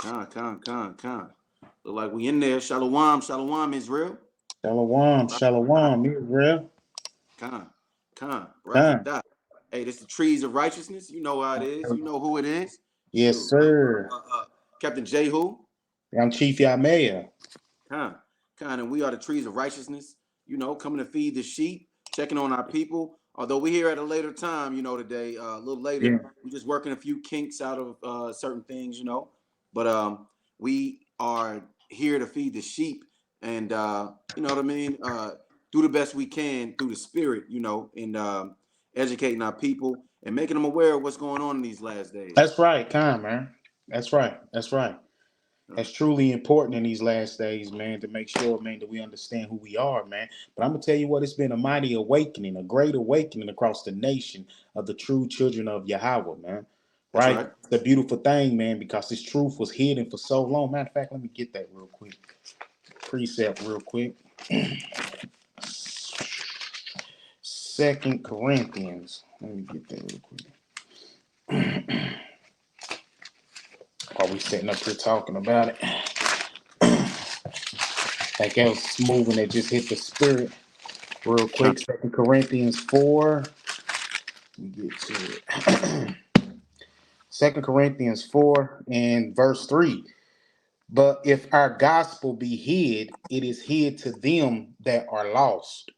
Con. Look like we in there. Shalom, Israel. Shalom, Israel. Con, Con. Barakat. Hey, this the trees of righteousness. You know how it is. You know who it is. Yes, Shoot. sir. Captain Jehu. I'm Chief Yamea. Con, and we are the trees of righteousness. You know, coming to feed the sheep, checking on our people. Although we're here at a later time, you know, today, a little later. Yeah. We're just working a few kinks out of certain things, you know. But we are here to feed the sheep and, you know what I mean, do the best we can through the spirit, you know, and educating our people and making them aware of what's going on in these last days. That's right, Con, man. That's right. That's truly important in these last days, man, to make sure, man, that we understand who we are, man. But I'm going to tell you what, it's been a mighty awakening, a great awakening across the nation of the true children of Yahweh, man. That's Right? right. It's a beautiful thing, man, because this truth was hidden for so long. Matter of fact, let me get that real quick. Precept real quick. 2 Corinthians. Let me get that real quick. While we sitting up here talking about it. Like I was moving, it just hit the spirit real quick. 2 Corinthians 4. Let me get to it. 2 Corinthians 4 and verse 3. But if our gospel be hid, it is hid to them that are lost.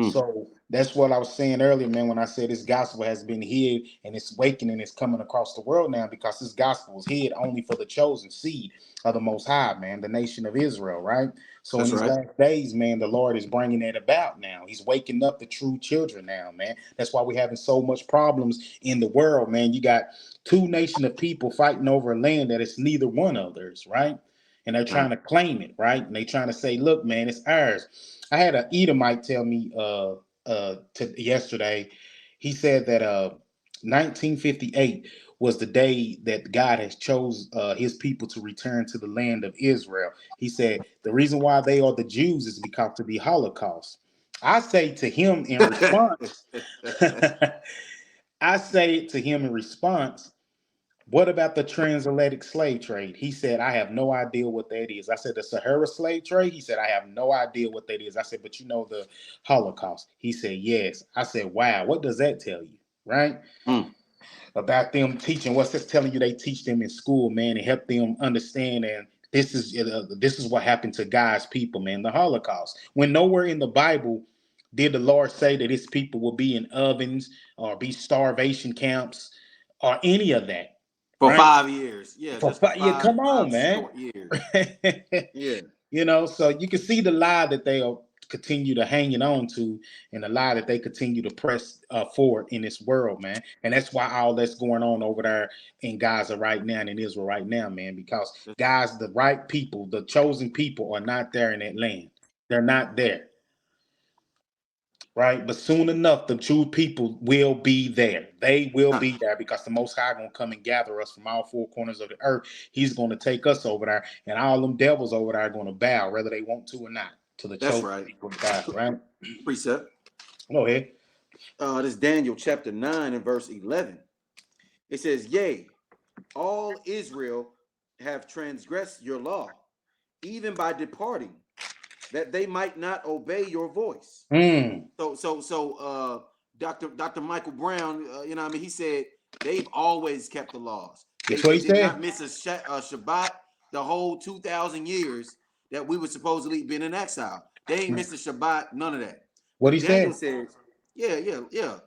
So that's what I was saying earlier, man, when I said this gospel has been hid and it's awakening, it's coming across the world now because this gospel was hid only for the chosen seed of the Most High, man, the nation of Israel, right? So That's in these right. last days, man, the Lord is bringing that about now. He's waking up the true children now, man. That's why we're having so much problems in the world, man. You got two nations of people fighting over a land that is neither one of theirs, right? And they're trying to claim it, right? And they're trying to say, look, man, it's ours. I had an Edomite tell me yesterday. He said that 1958 was the day that God has chose his people to return to the land of Israel. He said the reason why they are the Jews is because of the Holocaust. I say to him in response, I say to him in response, what about the transatlantic slave trade? He said, I have no idea what that is. I said, the Sahara slave trade? He said, I have no idea what that is. I said, but you know the Holocaust? He said, yes. I said, wow, what does that tell you? Right? About them teaching, what's this telling you they teach them in school, man, and help them understand. And this is what happened to God's people, man, the Holocaust. When nowhere in the Bible did the Lord say that his people will be in ovens or be starvation camps or any of that. For Right? 5 years. Yeah, just for Yeah, five come on, man. short years. Yeah. You know, so you can see the lie that they'll continue to hanging on to and the lie that they continue to press forward in this world, man. And that's why all that's going on over there in Gaza right now and in Israel right now, man, because guys, the right people, the chosen people are not there in that land. They're not there. Right, but soon enough, the true people will be there. They will be there because the Most High gonna come and gather us from all four corners of the earth. He's gonna take us over there, and all them devils over there are gonna bow, whether they want to or not, to the That's chosen right. people of God. Right? Precept. Go ahead. This Daniel chapter 9 and verse 11. It says, yea, all Israel have transgressed your law, even by departing, that they might not obey your voice. So Dr. Michael Brown, you know what I mean, he said they've always kept the laws. That's what They he did said. not miss a Shabbat the whole 2,000 years that we were supposedly been in exile. They ain't missed a Shabbat, none of that. What But he Daniel said. says, yeah.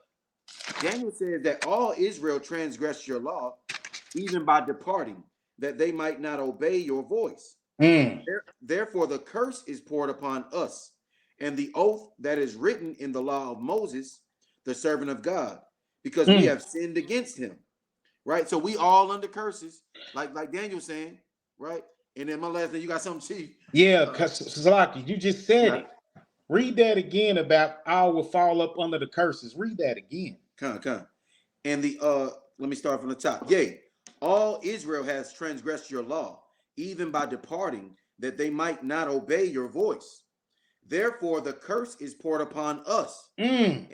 Daniel says that all Israel transgressed your law, even by departing, that they might not obey your voice. Therefore, the curse is poured upon us, and the oath that is written in the law of Moses, the servant of God, because we have sinned against him. Right? So we all under curses, like Daniel saying, right? And then my last thing, you got something, Chief? Yeah, because Salaki, you just said it. Read that again about all will fall up under the curses. Read that again. Come. And let me start from the top. Yea, all Israel has transgressed your law, even by departing, that they might not obey your voice. Therefore, the curse is poured upon us, and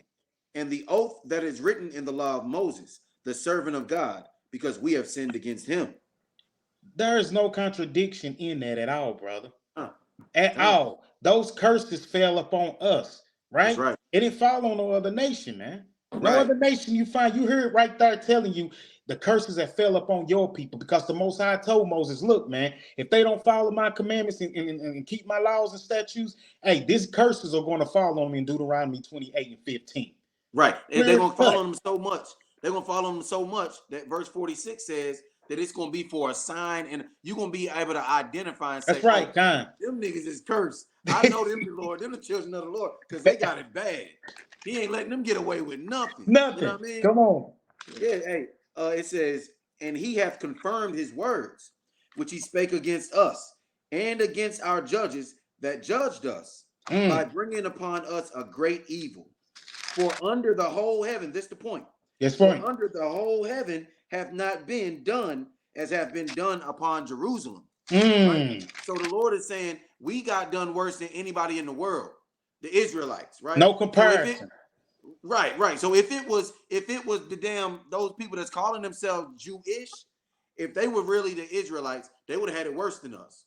the oath that is written in the law of Moses, the servant of God, because we have sinned against him. There is no contradiction in that at all, brother. Huh. At Huh. all. Those curses fell upon us, That's right? right. It didn't fall on no other nation, man. No Right. other nation you find, you heard right there telling you the curses that fell upon your people because the Most High told Moses, look, man, if they don't follow my commandments and keep my laws and statutes, hey, these curses are going to fall on me in Deuteronomy 28 and 15. Right. And they're Clear gonna cut. follow them so much. They're gonna follow them so much that verse 46 says that it's gonna be for a sign, and you're gonna be able to identify and That's say, oh, right, Con. them niggas is cursed. I know them the Lord, them the children of the Lord, because they got it bad. He ain't letting them get away with nothing. You know Nothing. what I mean? Come on. Yeah, hey, it says, and he hath confirmed his words, which he spake against us and against our judges that judged us, by bringing upon us a great evil. For under the whole heaven, this is the point. Yes, For point. under the whole heaven hath not been done as have been done upon Jerusalem. Mm. Right? So the Lord is saying we got done worse than anybody in the world, the Israelites, right? No comparison. So right. So if it was the damn those people that's calling themselves Jewish, if they were really the Israelites, they would have had it worse than us.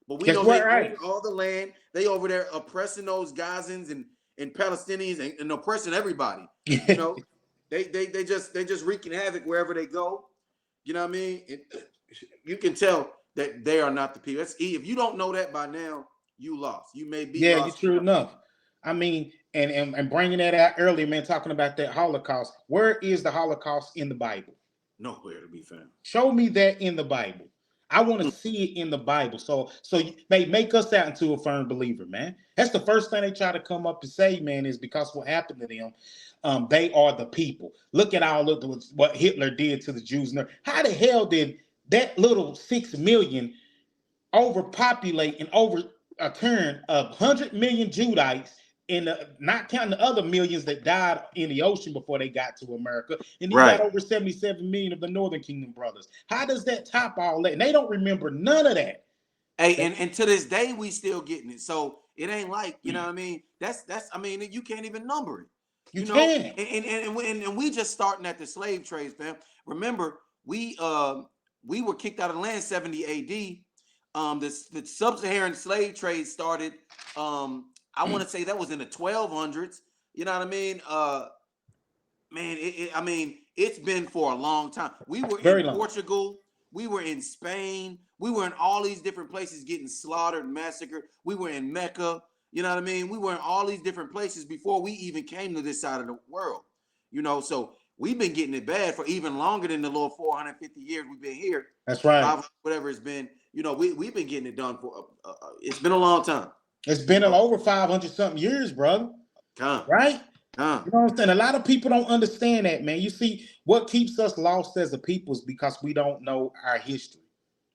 But we know they own all the land. They over there oppressing those Gazans and Palestinians and oppressing everybody. You know, they just wreaking havoc wherever they go. You know what I mean? You can tell that they are not the people. If you don't know that by now, you lost. You may be yeah, lost. you're true enough. I mean, and bringing that out earlier, man, talking about that Holocaust. Where is the Holocaust in the Bible? Nowhere to be found. Show me that in the Bible. I want to see it in the Bible. So they make us out into a firm believer, man. That's the first thing they try to come up and say, man, is because what happened to them, they are the people. Look at all of what Hitler did to the Jews. How the hell did that little 6 million overpopulate and overturn 100 million Judites in not counting the other millions that died in the ocean before they got to America, and you got over 77 million of the Northern Kingdom brothers. How does that top all that? And they don't remember none of that. Hey, and to this day we still getting it. So it ain't like, you know what I mean? That's I mean, you can't even number it. You know, can't. And we just starting at the slave trades, fam. Remember, we were kicked out of the land 70 AD. The sub-Saharan slave trade started. I want to say that was in the 1200s. You know what I mean? Man, I mean, it's been for a long time. We were in Portugal. We were in Spain. We were in all these different places getting slaughtered, massacred. We were in Mecca. You know what I mean? We were in all these different places before we even came to this side of the world. You know, so we've been getting it bad for even longer than the little 450 years we've been here. That's right. Whatever it's been, you know, we've been getting it done for. It's been a long time. It's been over 500 something years, brother. Right? You know what I'm saying? A lot of people don't understand that, man. You see, what keeps us lost as a people is because we don't know our history.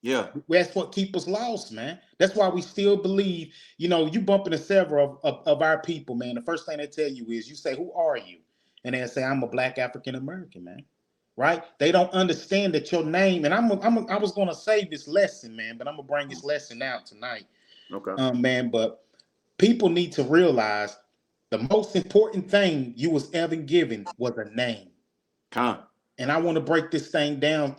Yeah. That's what keeps us lost, man. That's why we still believe, you know, you bump into several of our people, man. The first thing they tell you is, you say, who are you? And they say, I'm a Black African American, man. Right? They don't understand that your name, and I was going to save this lesson, man, but I'm going to bring this lesson out tonight. Okay. Man, but people need to realize the most important thing you was ever given was a name. And I want to break this thing down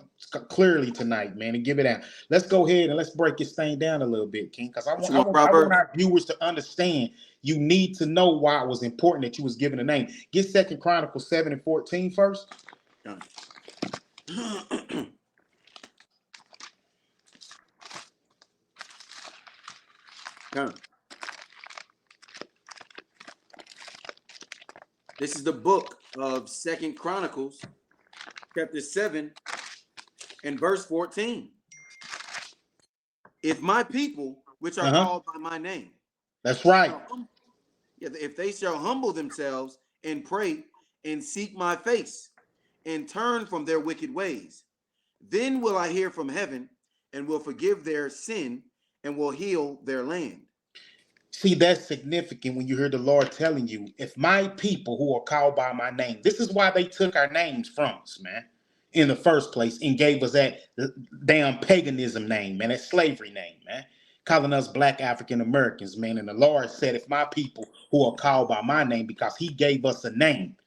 clearly tonight, man, and give it out. Let's go ahead and let's break this thing down a little bit, King, because I want our viewers to understand. You need to know why it was important that you was given a name. Get 2 Chronicles 7 and 14 first. This is the book of 2 Chronicles, chapter 7 and verse 14. If my people, which are called by my name. That's right. If they shall humble themselves and pray and seek my face and turn from their wicked ways, then will I hear from heaven and will forgive their sin and will heal their land. See, that's significant when you hear the Lord telling you, if my people who are called by my name, this is why they took our names from us, man, in the first place, and gave us that damn paganism name, man, that slavery name, man, calling us Black African Americans, man. And the Lord said, if my people who are called by my name, because he gave us a name,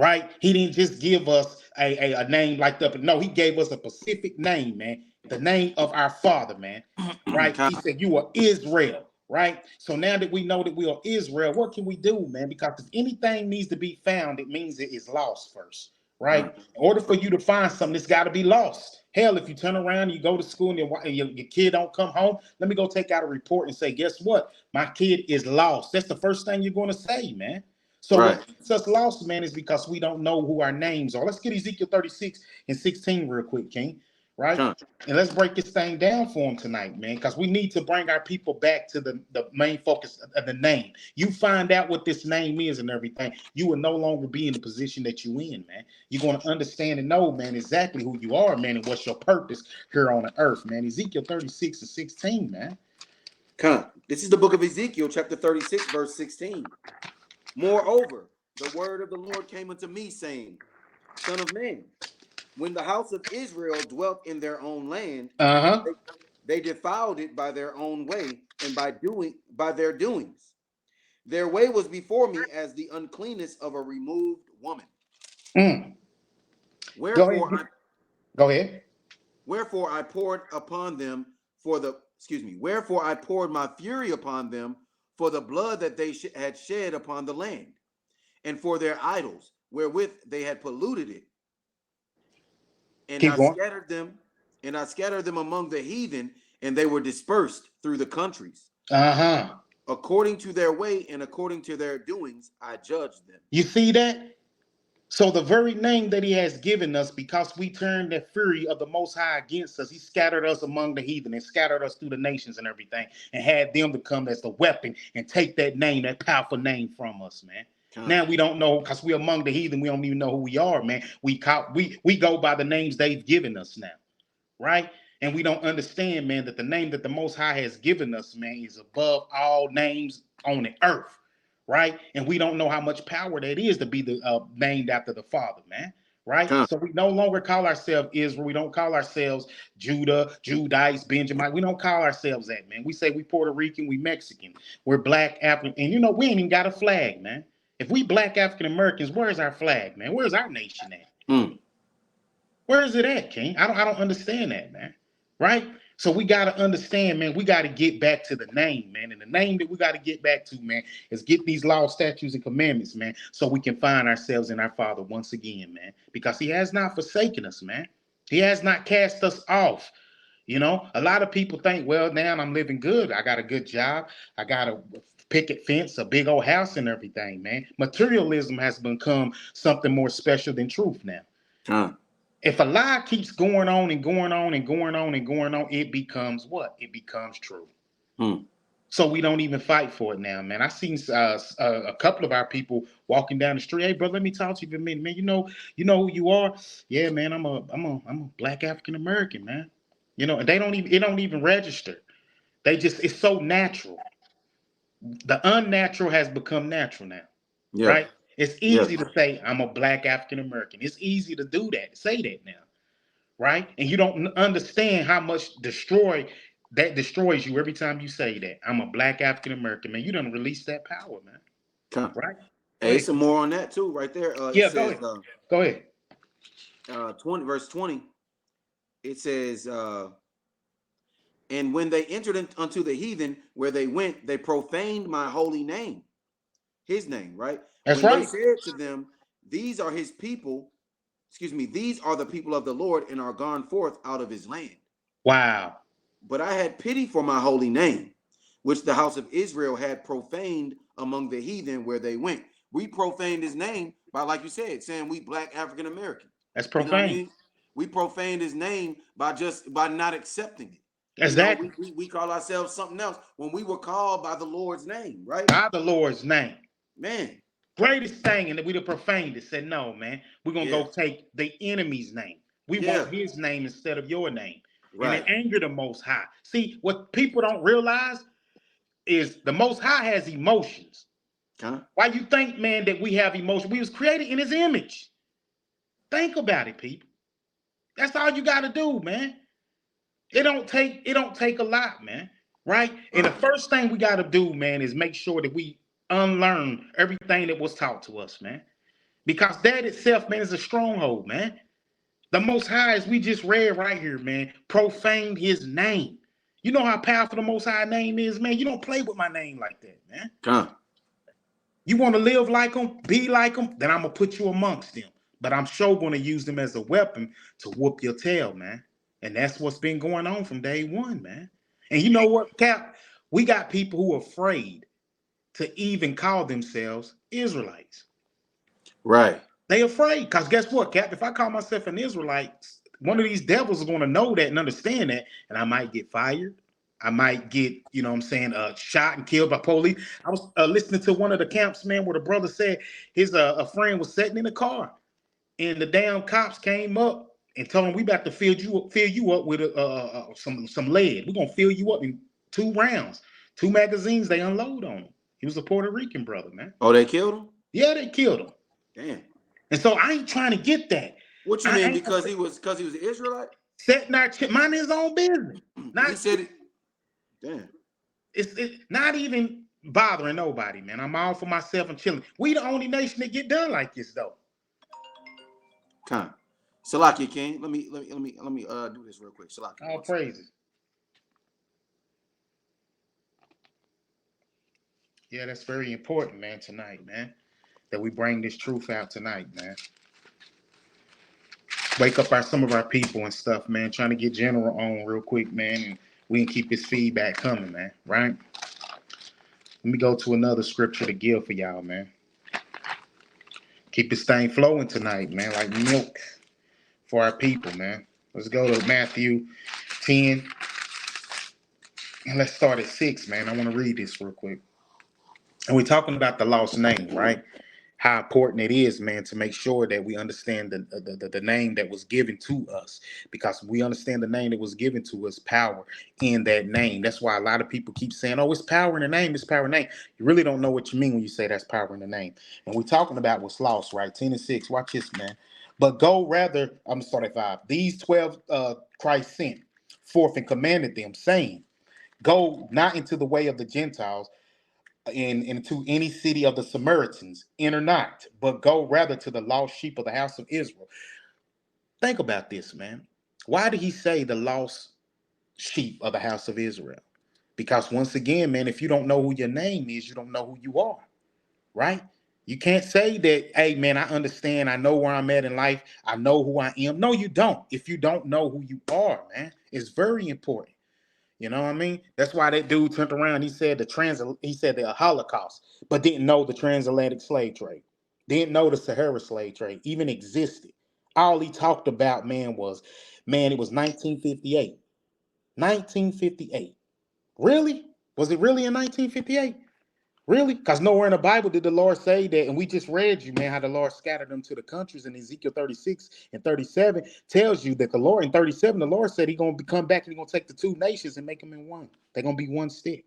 right? He didn't just give us a name like that. No, he gave us a specific name, man. The name of our Father, man. Right? He said, "You are Israel." Right? So now that we know that we are Israel, what can we do, man? Because if anything needs to be found, it means it is lost first. Right? In order for you to find something, it's got to be lost. Hell, if you turn around, you go to school, and your kid don't come home, let me go take out a report and say, guess what? My kid is lost. That's the first thing you're going to say, man. So what keeps us lost, man, is because we don't know who our names are. Let's get Ezekiel 36 and 16 real quick, King. Right? And let's break this thing down for them tonight, man, because we need to bring our people back to the main focus of the name. You find out what this name is and everything, you will no longer be in the position that you in, man. You're going to understand and know, man, exactly who you are, man, and what's your purpose here on the earth, man. Ezekiel 36 and 16, man. This is the book of Ezekiel, chapter 36, verse 16. Moreover, the word of the Lord came unto me, saying, Son of man, when the house of Israel dwelt in their own land, they defiled it by their own way and by their doings. Their way was before me as the uncleanness of a removed woman. Wherefore Go ahead. Wherefore I poured upon them Wherefore I poured my fury upon them for the blood that they had shed upon the land, and for their idols wherewith they had polluted it. And I scattered them among the heathen, and they were dispersed through the countries. According to their way and according to their doings, I judged them. You see that? So the very name that he has given us, because we turned the fury of the Most High against us, he scattered us among the heathen and scattered us through the nations and everything, and had them to come as the weapon and take that name, that powerful name from us, man. Now we don't know, because we're among the heathen, we don't even know who we are, man. We go by the names they've given us now, right? And we don't understand, man, that the name that the Most High has given us, man, is above all names on the earth. Right? And we don't know how much power that is to be named after the Father, man. Right? So we no longer call ourselves Israel. We don't call ourselves Judah, Judites, Benjamin. We don't call ourselves that, man. We say we Puerto Rican, we Mexican, we're Black African. And we ain't even got a flag, man. If we Black African Americans, where's our flag, man? Where's our nation at? Where is it at, King? I don't understand that, man. Right? So we got to understand, man, we got to get back to the name, man. And the name that we got to get back to, man, is get these laws, statutes, and commandments, man, so we can find ourselves in our Father once again, man, because he has not forsaken us, man. He has not cast us off. A lot of people think, well, now I'm living good. I got a good job. I got a picket fence, a big old house and everything, man. Materialism has become something more special than truth now. If a lie keeps going on and going on and going on and going on, it becomes what? It becomes true. So we don't even fight for it now, man. I seen a couple of our people walking down the street. Hey, bro, let me talk to you for a minute, man. You know who you are? Yeah, man. I'm a Black African American, man. And it don't even register. It's so natural. The unnatural has become natural now, right? It's easy to say I'm a Black African American. It's easy to do that, say that now. Right? And you don't understand how much destroys you every time you say that. I'm a Black African American, man. You done release that power, man. Right? Hey, some more on that too, right there. It says, go ahead. verse 20. It says, and when they entered unto the heathen where they went, they profaned my holy name, his name, right? That's when right. They said to them, these are his people. These are the people of the Lord and are gone forth out of his land. Wow. But I had pity for my holy name, which the house of Israel had profaned among the heathen where they went. We profaned his name by, like you said, saying we Black African American. That's profane. You know we profaned his name by not accepting it. Exactly. We call ourselves something else when we were called by the Lord's name, right? By the Lord's name. Man. Greatest thing, and we'd have profaned it. Said, no, man, we're going to go take the enemy's name. We want his name instead of your name. Right. And it angered the Most High. See, what people don't realize is the Most High has emotions. Why you think, man, that we have emotion? We was created in his image. Think about it, people. That's all you got to do, man. It don't take a lot, man. Right? And the first thing we got to do, man, is make sure that we unlearn everything that was taught to us, man. Because that itself, man, is a stronghold, man. The Most High, as we just read right here, man, profaned his name. You know how powerful the Most High name is, man? You don't play with my name like that, man. You want to live like them, be like them, then I'm going to put you amongst them. But I'm sure going to use them as a weapon to whoop your tail, man. And that's what's been going on from day one, man. And you know what, Cap? We got people who are afraid to even call themselves Israelites. Right. They afraid. Because guess what, Cap? If I call myself an Israelite, one of these devils is going to know that and understand that, and I might get fired. I might get, you know what I'm saying, shot and killed by police. I was listening to one of the camps, man, where the brother said his a friend was sitting in the car, and the damn cops came up and told him, "We about to fill you up with some lead. We're gonna fill you up in 2 rounds, 2 magazines." They unload on him. He was a Puerto Rican brother, man. Oh, they killed him? Yeah, they killed him. Damn. And so I ain't trying to get that. What you mean? Because he was an Israelite? Setting our mind his own business. He said it. Damn. It's not even bothering nobody, man. I'm all for myself and chilling. We the only nation that get done like this, though. Salakia King. Let me do this real quick. Salakia. All praises. Yeah, that's very important, man, tonight, man. That we bring this truth out tonight, man. Wake up some of our people and stuff, man. Trying to get General on real quick, man. And we can keep his feedback coming, man. Right? Let me go to another scripture to give for y'all, man. Keep this thing flowing tonight, man, like milk for our people, man. Let's go to Matthew 10. And let's start at 6, man. I want to read this real quick. And we're talking about the lost name, right? How important it is, man, to make sure that we understand the name that was given to us. Because we understand the name that was given to us, power in that name. That's why a lot of people keep saying, oh, it's power in the name, it's power in the name. You really don't know what you mean when you say that's power in the name. And we're talking about what's lost, right? 10 and 6. Watch this, man. But go rather, I'm going to start at 5. These 12 Christ sent forth and commanded them, saying, go not into the way of the Gentiles, into any city of the Samaritans, enter not, but go rather to the lost sheep of the house of Israel. Think about this, man. Why did he say the lost sheep of the house of Israel? Because once again, man, if you don't know who your name is, you don't know who you are, right? You can't say that, hey, man, I understand, I know where I'm at in life, I know who I am. No, you don't. If you don't know who you are, man, it's very important. You know what I mean? That's why that dude turned around. He said the Holocaust, but didn't know the transatlantic slave trade. Didn't know the Sahara slave trade even existed. All he talked about, man, it was 1958. 1958. Really? Was it really in 1958? Really? Because nowhere in the Bible did the Lord say that. And we just read you, man, how the Lord scattered them to the countries. In Ezekiel 36 and 37 tells you that the Lord, in 37, the Lord said he's going to come back and he's going to take the 2 nations and make them in one. They're going to be one stick.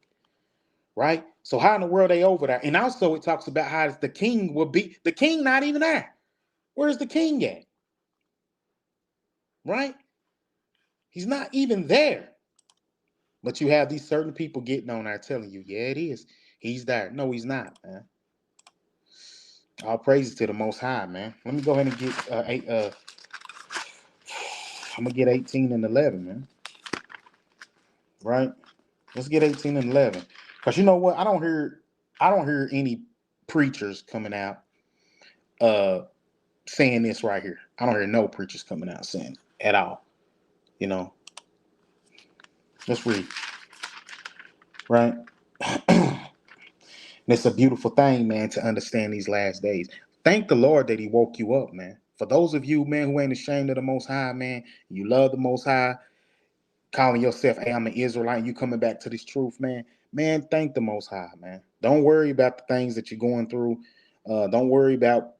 Right? So how in the world are they over there? And also it talks about how the king will be. The king not even there. Where's the king at? Right? He's not even there. But you have these certain people getting on there telling you, yeah, it is. He's there. No, he's not, man. All praises to the Most High, man. Let me go ahead and get I'm gonna get 18 and 11, man. Right? Let's get 18 and 11. Cause you know what? I don't hear any preachers coming out saying this right here. I don't hear no preachers coming out saying it at all. You know. Let's read. Right? And it's a beautiful thing, man, to understand these last days. Thank the Lord that he woke you up, man. For those of you, man, who ain't ashamed of the Most High, man, you love the Most High, calling yourself, hey, I'm an Israelite, and you coming back to this truth, man. Man, thank the Most High, man. Don't worry about the things that you're going through. Don't worry about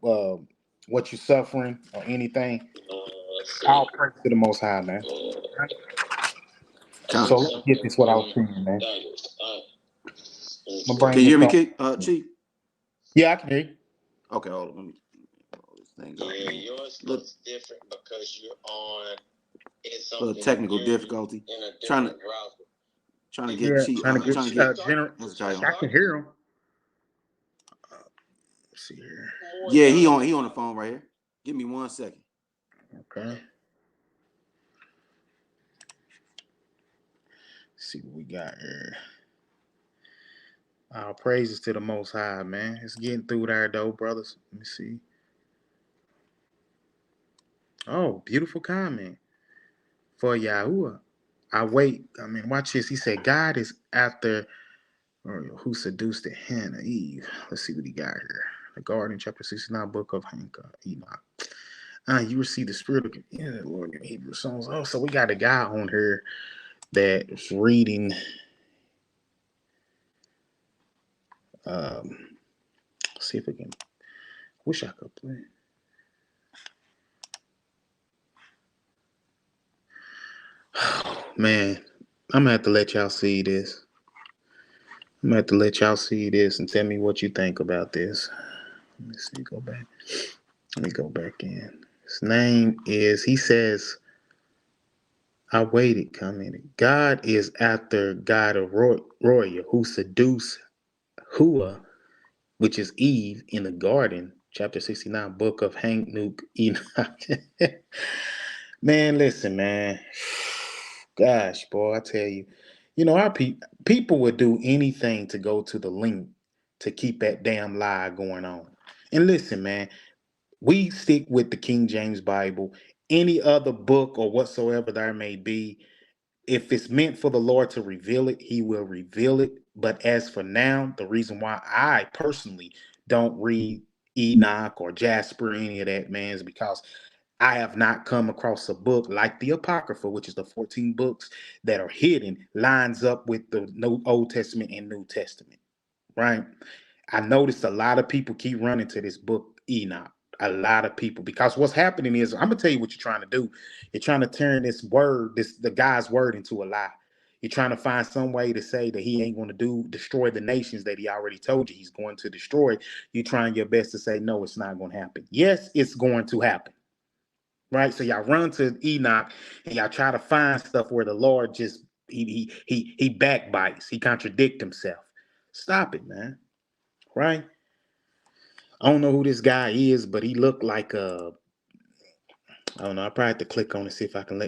what you're suffering or anything. I'll pray to the Most High, man. So let's get this what I was saying, man. Can you hear me, Chief? Yeah, I can hear you. Okay, hold on. Let me roll this thing up. Yeah, yours looks different because you're on a little technical difficulty. Trying to get Chief. I can hear him. see here. Yeah, he on the phone right here. Give me 1 second. Okay. Let's see what we got here. All praises to the Most High, man. It's getting through there, though, brothers. Let me see. Oh, beautiful comment for Yahuwah. I wait. I mean, watch this. He said, God is after who seduced Hannah, Eve. Let's see what he got here. The Garden, chapter 69, book of Enoch. You receive the spirit of the Lord in Hebrew songs. Oh, so we got a guy on here that's reading. Let's see if we can. Wish I could play. Oh, man, I'm gonna have to let y'all see this. I'm gonna have to let y'all see this and tell me what you think about this. Let me see. Go back. Let me go back in. His name is. He says. I waited, commented. God is after God of Royal, who seduced Hua, which is Eve, in the garden, chapter 69, book of Hanuk Enoch. Man, listen, man. Gosh, boy, I tell you, our people would do anything to go to the link to keep that damn lie going on. And listen, man, we stick with the King James Bible. Any other book or whatsoever there may be, if it's meant for the Lord to reveal it, he will reveal it. But as for now, the reason why I personally don't read Enoch or Jasper, any of that, man, is because I have not come across a book like the Apocrypha, which is the 14 books that are hidden, lines up with the Old Testament and New Testament, right? I noticed a lot of people keep running to this book, Enoch. A lot of people, because what's happening is, I'm gonna tell you what you're trying to do. You're trying to turn the guy's word into a lie. You're trying to find some way to say that he ain't going to destroy the nations that he already told you he's going to destroy. You're trying your best to say, no, it's not going to happen. Yes, it's going to happen. Right? So y'all run to Enoch and y'all try to find stuff where the Lord just he backbites, he contradicts himself. Stop it, man. Right? I don't know who this guy is, but he looked like I don't know. I probably have to click on it, see if I can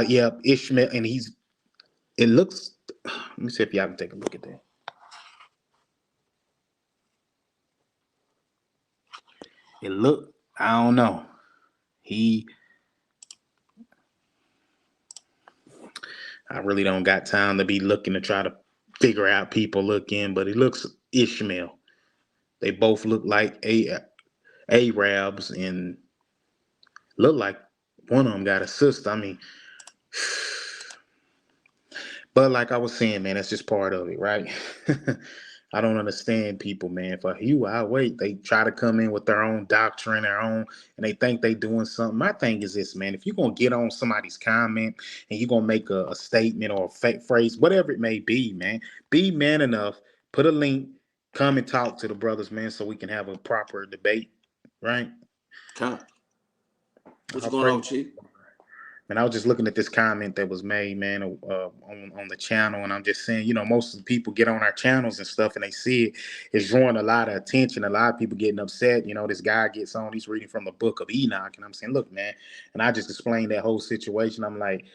yeah, Ishmael, and it looks, let me see if y'all can take a look at that. I don't know. I really don't got time to be looking to try to figure out people looking, but it looks Ishmael. They both look like Arabs and look like one of them got a sister. I mean, but like I was saying, man, that's just part of it, right? I don't understand people, man. For you, I wait. They try to come in with their own doctrine, and they think they doing something. My thing is this, man. If you're going to get on somebody's comment and you're going to make a statement or a fake phrase, whatever it may be, man, be man enough, put a link, come and talk to the brothers, man, so we can have a proper debate, right? What you going on, Chief? And I was just looking at this comment that was made, man, on the channel, and I'm just saying, most of the people get on our channels and stuff, and they see it's drawing a lot of attention. A lot of people getting upset. This guy gets on, he's reading from the book of Enoch, and I'm saying, look, man, and I just explained that whole situation. I'm like,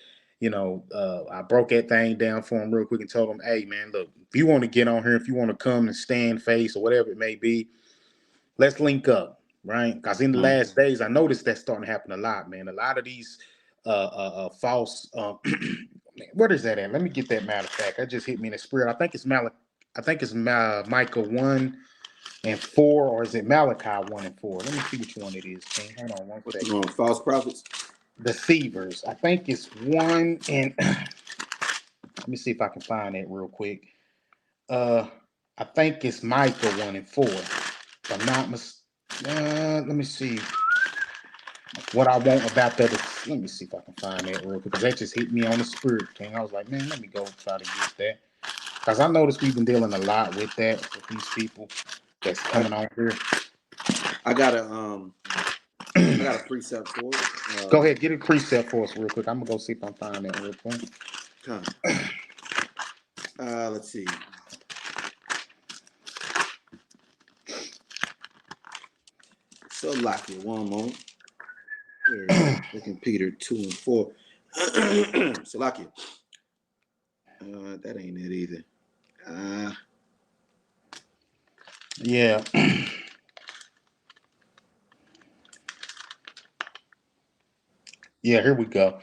I broke that thing down for him real quick and told him, hey, man, look, if you want to get on here, if you want to come and stand face or whatever it may be, let's link up, right? Because in the last days, I noticed that's starting to happen a lot, man. A lot of these false. What is that at? Let me get that matter of fact. That just hit me in the spirit. I think it's Micah 1:4, or is it Malachi 1:4? Let me see which one it is. King. Hold on one second. You on false prophets? Deceivers. I think it's 1 and let me see if I can find that real quick. I think it's Micah 1:4. If I'm not let me see what I want about that. Let me see if I can find that real quick, because that just hit me on the spirit, King. I was like, man, let me go try to get that, because I noticed we've been dealing a lot with that, with these people that's coming on here. I got a precept for it. Go ahead, get a precept for us real quick. I'm gonna go see if I can find that real quick. Let's see. So lock it. One moment. Where is it? Second Peter 2 and 4. So lock it. That ain't it either. Yeah. Yeah, here we go.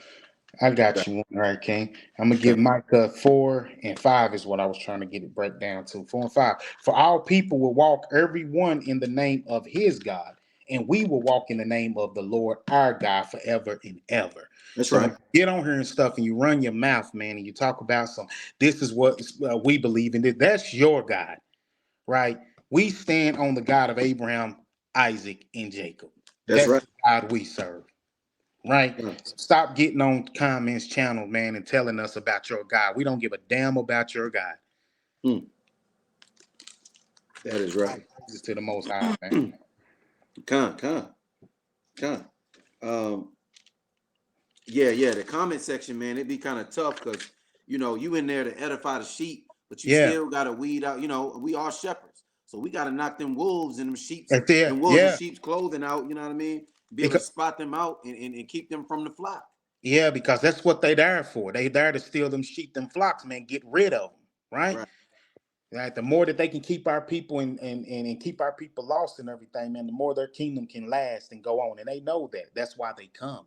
I got you one right, King. I'm gonna give Micah 4 and 5 is what I was trying to get it break down to. 4 and 5. For all people will walk every one in the name of his God, and we will walk in the name of the Lord our God forever and ever. That's so right. When you get on here and stuff, and you run your mouth, man, and you talk about this is what we believe in. That's your God, right? We stand on the God of Abraham, Isaac, and Jacob. That's That's right. the God we serve. Right? Yeah. Stop getting on comments channel, man, and telling us about your God. We don't give a damn about your God. That is right. Praises to the Most High, man. Con. Yeah. The comment section, man, it'd be kind of tough because you in there to edify the sheep, but you still gotta weed out. We are shepherds, so we gotta knock them wolves and them sheep's Right there. and wolves and sheep's clothing out. You know what I mean? Be able to Because, spot them out and keep them from the flock. yeah, because that's what they there for. They there to steal them sheep, them flocks, man. Get rid of them, right? Right. Right. The more that they can keep our people and keep our people lost and everything, man, the more their kingdom can last and go on. And they know that. That's why they come.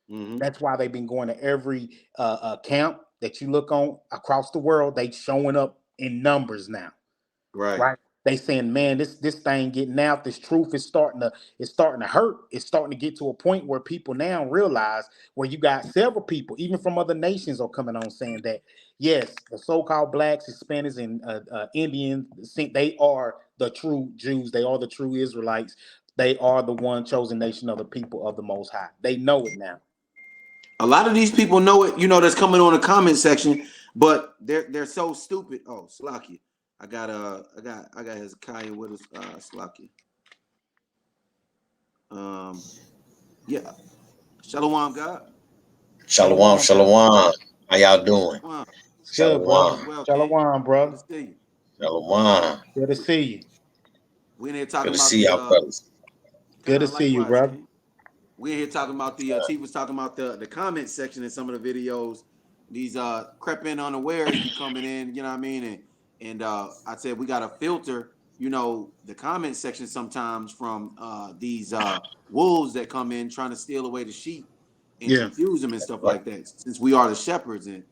Mm-hmm. That's why they've been going to every camp that you look on across the world. They showing up in numbers now, Right. right? They saying, man, this thing getting out. This truth is starting to hurt. It's starting to get to a point where people now realize where you got several people, even from other nations, are coming on saying that yes, the so-called blacks, Hispanics, and Indians, they are the true Jews. They are the true Israelites. They are the one chosen nation of the people of the Most High. They know it now. A lot of these people know it, that's coming on the comment section, but they're so stupid. Oh, Slakia. I got Hezekiah with us, Slakia. Yeah. Shalom, God. Shalom, shalom. How y'all doing? Shalom. It's good, brother. As well, King. Shalom, Good to brother. see you. Shalom. Good to see you. We in here Good talking to about see y'all, brothers. Good to see you, likewise, brother. King. We in here talking about Chief was talking about the comment section in some of the videos. These crept in unawares be coming in, you know what I mean? And I said we gotta filter, the comment section sometimes from these wolves that come in trying to steal away the sheep and Yeah. confuse them and stuff like that. Since we are the shepherds, and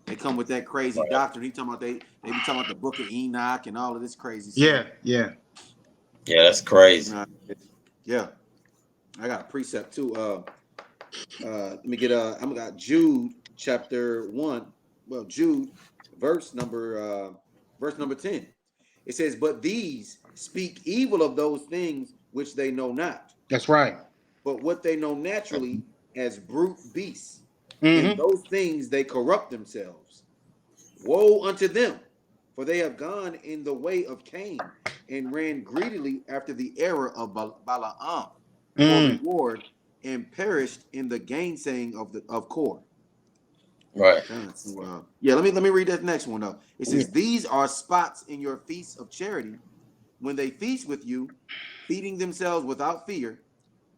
they come with that crazy doctrine. He talking about they be talking about the book of Enoch and all of this crazy stuff. Yeah. Yeah, that's crazy. Yeah. I got a precept too. Let me get I'm got Jude chapter 1. Well, Jude verse number 10. It says, "But these speak evil of those things which they know not, That's right. but what they know naturally as brute beasts. In Mm-hmm. those things they corrupt themselves. Woe unto them, for they have gone in the way of Cain and ran greedily after the error of Balaam for reward and perished in the gainsaying of Kor." Right. Yeah, let me read that next one though. It says, "These are spots in your feasts of charity, when they feast with you, feeding themselves without fear.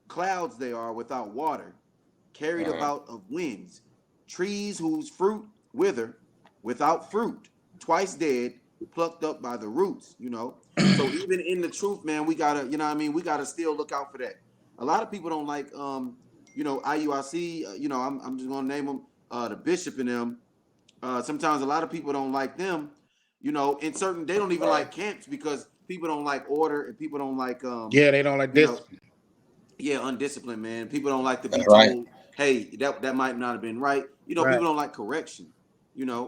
Clouds they are without water, carried about of winds, trees whose fruit wither, without fruit, twice dead, plucked up by the roots." So even in the truth, man, we gotta, we gotta still look out for that. A lot of people don't like, IUIC. I'm just gonna name them, the bishop and them. Sometimes a lot of people don't like them. In certain, they don't even like camps because people don't like order and people don't like, They don't like this. undisciplined, man. People don't like to be That's right. told, hey, that might not have been right. People don't like correction.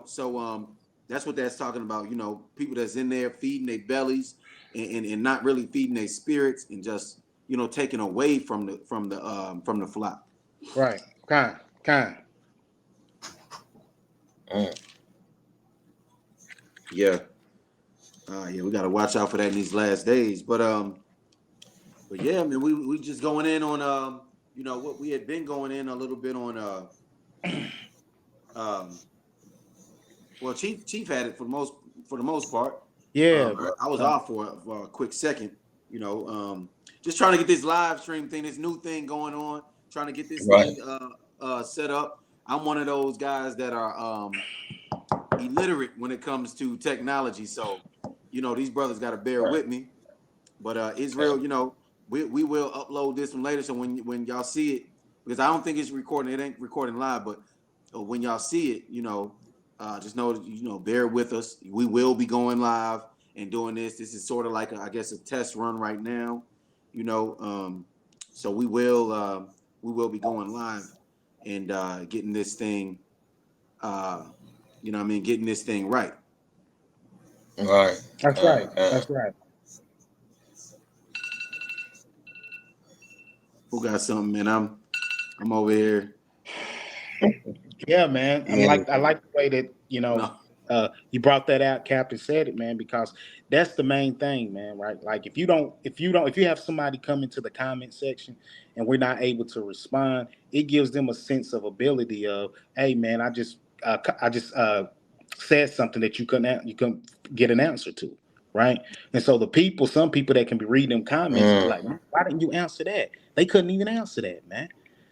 So that's what that's talking about. People that's in there feeding their bellies and not really feeding their spirits and just taking away from the flock. Right. Kind. Yeah. We got to watch out for that in these last days. But yeah, man, we just going in on what we had been going in a little bit on well, Chief had it for the most part. Yeah. I was off for a quick second, Just trying to get this live stream thing, this new thing going on, trying to get this Right. thing set up. I'm one of those guys that are illiterate when it comes to technology, so these brothers got to bear with me. But Israel, we will upload this one later. So when y'all see it, because I don't think it's recording, it ain't recording live, but when y'all see it, just know that, bear with us. We will be going live and doing this. This is sort of like I guess a test run right now, so we will be going live and getting this thing, getting this thing right. Right. That's right. That's right. Who got something, man? I'm over here. Yeah, man. Yeah. I like the way that you brought that out, Captain said it, man, because that's the main thing, man, right? Like if you have somebody come into the comment section and we're not able to respond, it gives them a sense of ability of, hey, man, I just said something that you couldn't get an answer to, right? And so some people that can be reading them comments and be like, why didn't you answer that? They couldn't even answer that, man.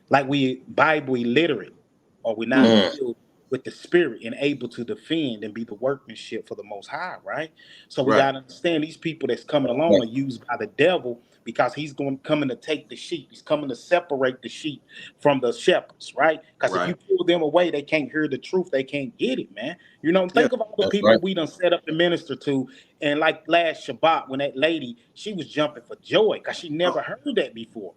Like we Bible illiterate, or we're not filled with the spirit and able to defend and be the workmanship for the Most High, right? So we Right. got to understand these people that's coming along are used by the devil because he's coming to take the sheep. He's coming to separate the sheep from the shepherds, right? Because if you pull them away, they can't hear the truth. They can't get it, man. Think of all the people we done set up to minister to. And like last Shabbat, when that lady, she was jumping for joy because she never heard that before.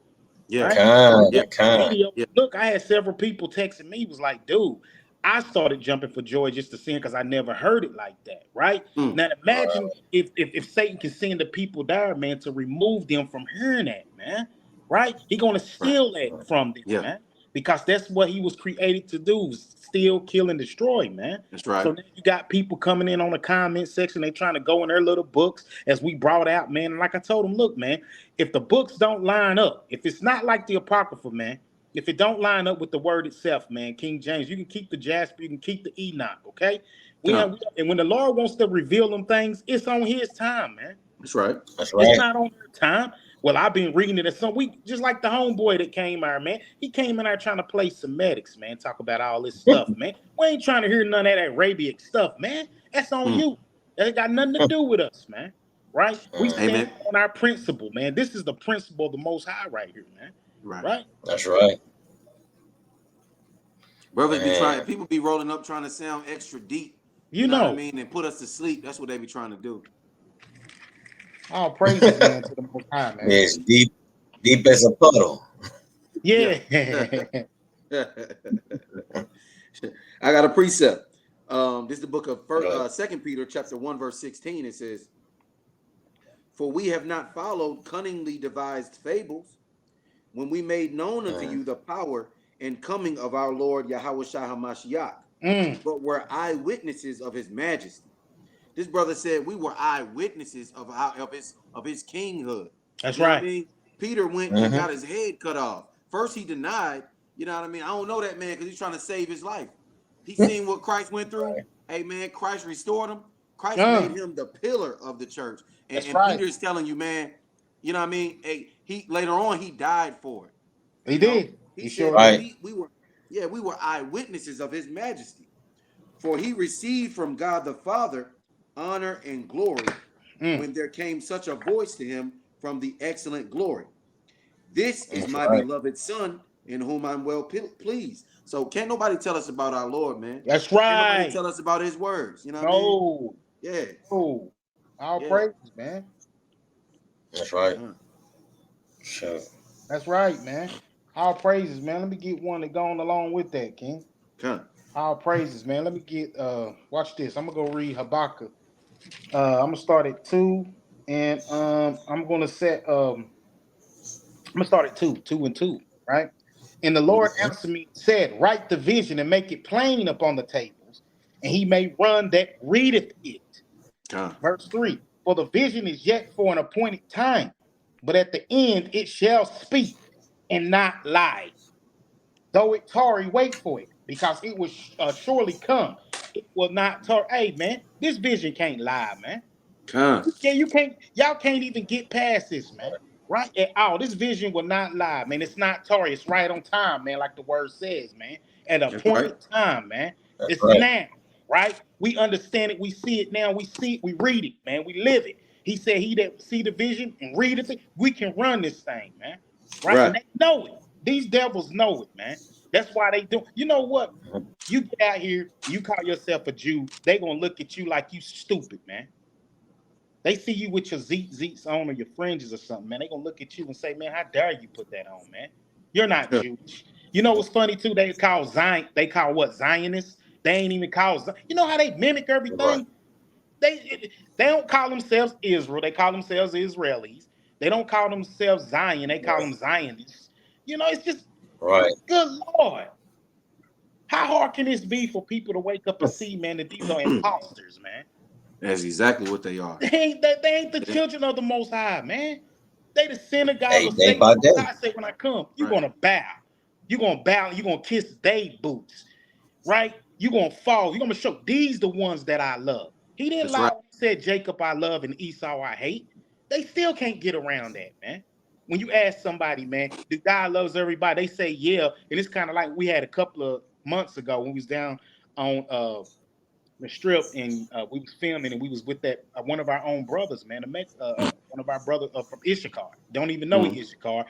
Yeah. Right? Look, I had several people texting me, was like, dude, I started jumping for joy just to sin because I never heard it like that, right? Now imagine if Satan can send the people there, man, to remove them from hearing that, man. Right? He's gonna steal that from them, man. Because that's what he was created to do, steal, kill, and destroy, man. That's right. So now you got people coming in on the comment section, they trying to go in their little books as we brought out, man. And like I told them, look, man, if the books don't line up, if it's not like the Apocrypha, man, if it don't line up with the word itself, man, King James, you can keep the Jasper, you can keep the Enoch, okay? And when the Lord wants to reveal them things, it's on his time, man. That's right. It's not on their time. Well, I've been reading it at some week, just like the homeboy that came out, man. He came in there trying to play Semitics, man, talk about all this stuff, man. We ain't trying to hear none of that Arabic stuff, man. That's on you. That ain't got nothing to do with us, man. Right? We stand on our principle, man. This is the principle of the Most High right here, man. Right? That's right. Brothers be trying, people be rolling up trying to sound extra deep. You know what I mean? And put us to sleep. That's what they be trying to do. All praises, man, to the Most High, man. Yes, deep as a puddle. Yeah. I got a precept. This is the book of Second Peter, chapter 1, verse 16. It says, "For we have not followed cunningly devised fables, when we made known unto you the power and coming of our Lord Yahushua HaMashiach, but were eyewitnesses of his majesty." This brother said we were eyewitnesses of his kinghood. That's right. What I mean? Peter went and got his head cut off. First he denied, you know what I mean? I don't know that man because he's trying to save his life. He seen what Christ went through. Hey man, Christ restored him. Christ made him the pillar of the church. And Peter's telling you, man, you know what I mean? Hey, he later on he died for it. He did. He said we were eyewitnesses of his majesty. For he received from God the Father honor and glory when there came such a voice to him from the excellent glory. This is my beloved Son, in whom I'm well pleased. So can't nobody tell us about our Lord, man. That's right. Can't nobody tell us about his words. You know what I mean? Yeah. No. All praises, man. That's right. Sure. That's right, man. All praises, man. Let me get one that going along with that, King. All praises, man. Let me get watch this. I'm gonna go read Habakkuk. I'm gonna start at 2, and I'm gonna start at 2 and 2, right? And the Lord answered me and said, write the vision and make it plain upon the tables, and he may run that readeth it. Verse 3, for the vision is yet for an appointed time, but at the end it shall speak and not lie. Though it tarry, wait for it, because it will surely come. It will not tarry. Hey, man, this vision can't lie, man. Y'all can't even get past this, man. Right at all. This vision will not lie, man. It's not Tory. It's right on time, man. Like the word says, man. At a That's right. appointed time, man. That's It's right. now, right? We understand it. We see it now. We see it. We read it, man. We live it. He said, "He that see the vision and read it, we can run this thing, man." Right? And Right. they know it. These devils know it, man. That's why they do. You know what? You get out here, you call yourself a Jew, they gonna look at you like you stupid, man. They see you with your zeets on or your fringes or something, man. They gonna look at you and say, "Man, how dare you put that on, man? You're not Yeah. Jewish." You know what's funny too? They call Zion. They call what Zionists? They ain't even call. You know how they mimic Right. everything? They don't call themselves Israel. They call themselves Israelis. They don't call themselves Zion. They call them Zionists. You know, it's just Right. good Lord. How hard can this be for people to wake up and see, man, that these are imposters, man? That's exactly what they are. They ain't the children of the Most High, man. They the synagogue Hey, of day Satan. by The Most day. High say, when I come, you're Right. gonna bow. You're gonna bow. You're gonna kiss they boots, right? You're gonna fall. You're gonna show these the ones that I love. He didn't That's lie right. when he said Jacob I love and Esau I hate. They still can't get around that, man. When you ask somebody, man, do God loves everybody? They say yeah, and it's kind of like we had a couple of months ago when we was down on the strip and we was filming and we was with that one of our own brothers, man, one of our brothers from Issachar. Don't even know Mhm. he Issachar.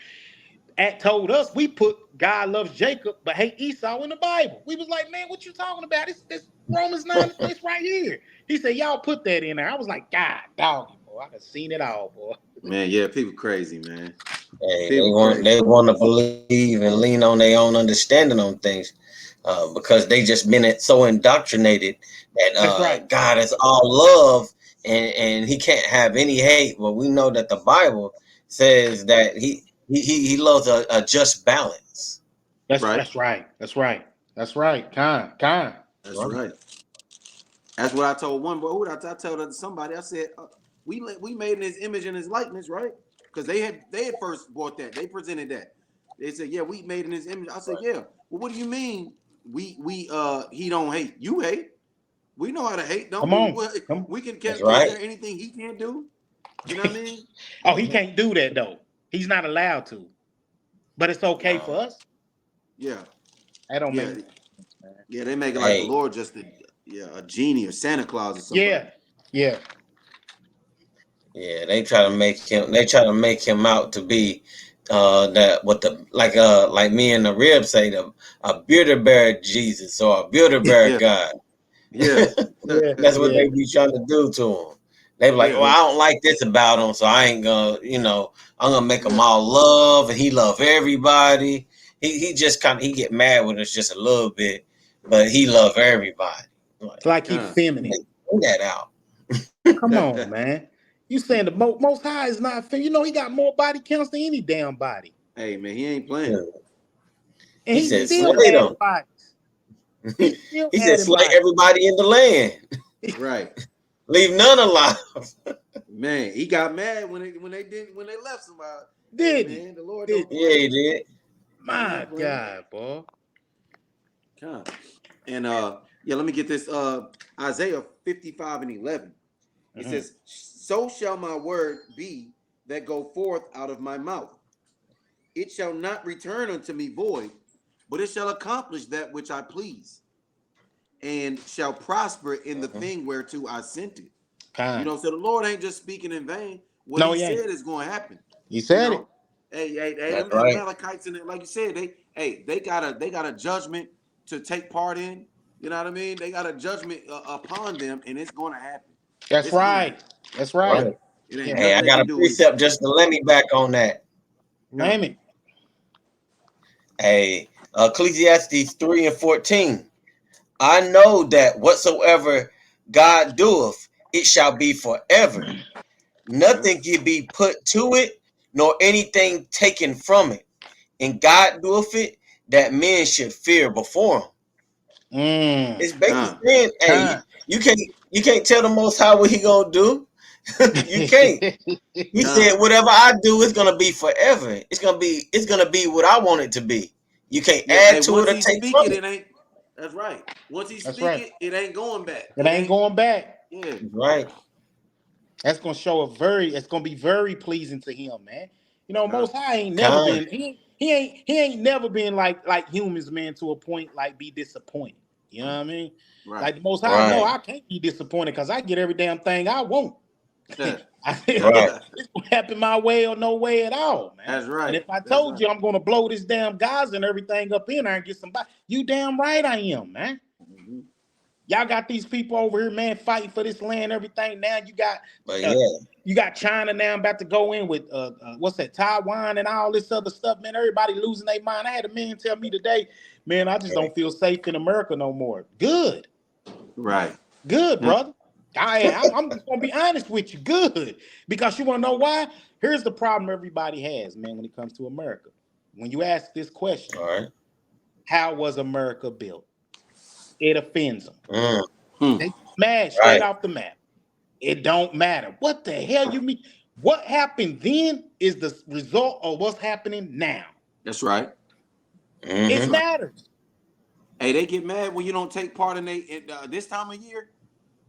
Told us we put God loves Jacob but hate Esau in the Bible. We was like, man, what you talking about? This Romans 9, it's right here. He said, y'all put that in there. I was like, God, doggy, boy, I done seen it all, boy. Man, yeah, people crazy, man. Hey, People they crazy. want to believe and lean on their own understanding on things, because they just been so indoctrinated that That's right. God is all love and He can't have any hate. Well, we know that the Bible says that He loves a just balance. That's Right. that's right. That's right. That's right. Kind. That's Right. right. That's what I told one boy. Who did I told it to somebody. I said, we made in His image and His likeness, right? Because they had first brought that. They presented that. They said, yeah, we made in His image. I said, Right. yeah. Well, what do you mean? He don't hate. You hate. We know how to hate, don't Come we? on. Well, Come. we can. That's Is right. there anything He can't do? You know what I mean? Oh, he can't do that though. He's not allowed to. But it's okay for No. us. Yeah. That don't make Yeah. no sense, man. Yeah. They make it like the Hey, Lord just a genie or Santa Claus or somebody. Yeah. Yeah. yeah, they try to make him. They try to make him out to be that what the like me and the rib say, a Bilderberg Jesus or a Bilderberg Yeah. God. Yeah. Yeah. That's what Yeah. they be trying to do to him. They be like, Yeah. well, I don't like this about him, so I ain't gonna, I'm gonna make him Yeah. all love, and he love everybody. He just kind of he get mad with us just a little bit, but he love everybody. Like, It's like he Huh. feminine. bring that out. Come on, man. You saying the most high is not fair. You know he got more body counts than any damn body. Hey man, he ain't playing. And He he's said, still slay them. adding bodies. He's still He said, adding slay bodies. everybody in the land, Right. leave none alive. Man, he got mad when they left somebody. Hey Did he? man, the Lord Did don't he? Yeah, play. he did. He My ain't playing. God, boy. Huh. And yeah, let me get this. Isaiah 55:11. It Mm-hmm. says, so shall my word be that go forth out of my mouth. It shall not return unto me void, but it shall accomplish that which I please, and shall prosper in the Mhm. thing whereto I sent it. Kind. So the Lord ain't just speaking in vain. What No, He he ain't. said is going to happen. He You said it. know, hey, That's them right. Amalekites in it, like you said, they got a judgment to take part in. You know what I mean? They got a judgment upon them, and it's going to happen. That's It's going to happen. right. That's right. Right. It ain't Yeah. Hey, nothing I they got can a do. precept just to let me back on that. Name it. Hey, Ecclesiastes 3:14. I know that whatsoever God doeth, it shall be forever. Nothing can be put to it, nor anything taken from it. And God doeth it that men should fear before him. Mm. It's basically Huh. saying, hey, Kind. you can't tell the most high what he gonna do. You can't. He Huh. said, whatever I do is gonna be forever. It's gonna be what I want it to be. You can't Yeah. add Hey, to it once or He take speak from it, it. it ain't. That's right. Once He That's speak right. it, it ain't going back. It It ain't ain't. going back. Yeah. Right. That's gonna it's gonna be very pleasing to him, man. You know, Most High ain't never Con. been he ain't never been like humans, man, to a point like be disappointed. You know what I mean? Right. Like the Most High, no, Right. I can't be disappointed because I get every damn thing I want. Right. It's gonna happen my way or no way at all, man. That's right. And if I told you I'm gonna blow this damn Gaza and everything up in there and get somebody, you damn right I am, man. Mm-hmm. Y'all got these people over here, man, fighting for this land, everything. Now But you got China now about to go in with what's that, Taiwan and all this other stuff, man. Everybody losing their mind. I had a man tell me today, man, I just don't feel safe in America no more. Good, Right. brother. I'm just gonna be honest with you. Good, because you want to know why? Here's the problem everybody has, man, when it comes to America. When you ask this question, all right. how was America built? It offends them. Mm. They smash straight Right. off the map. It don't matter. What the hell you mean? What happened then is the result of what's happening now. That's right. It matters. Hey, they get mad when you don't take part in this time of year.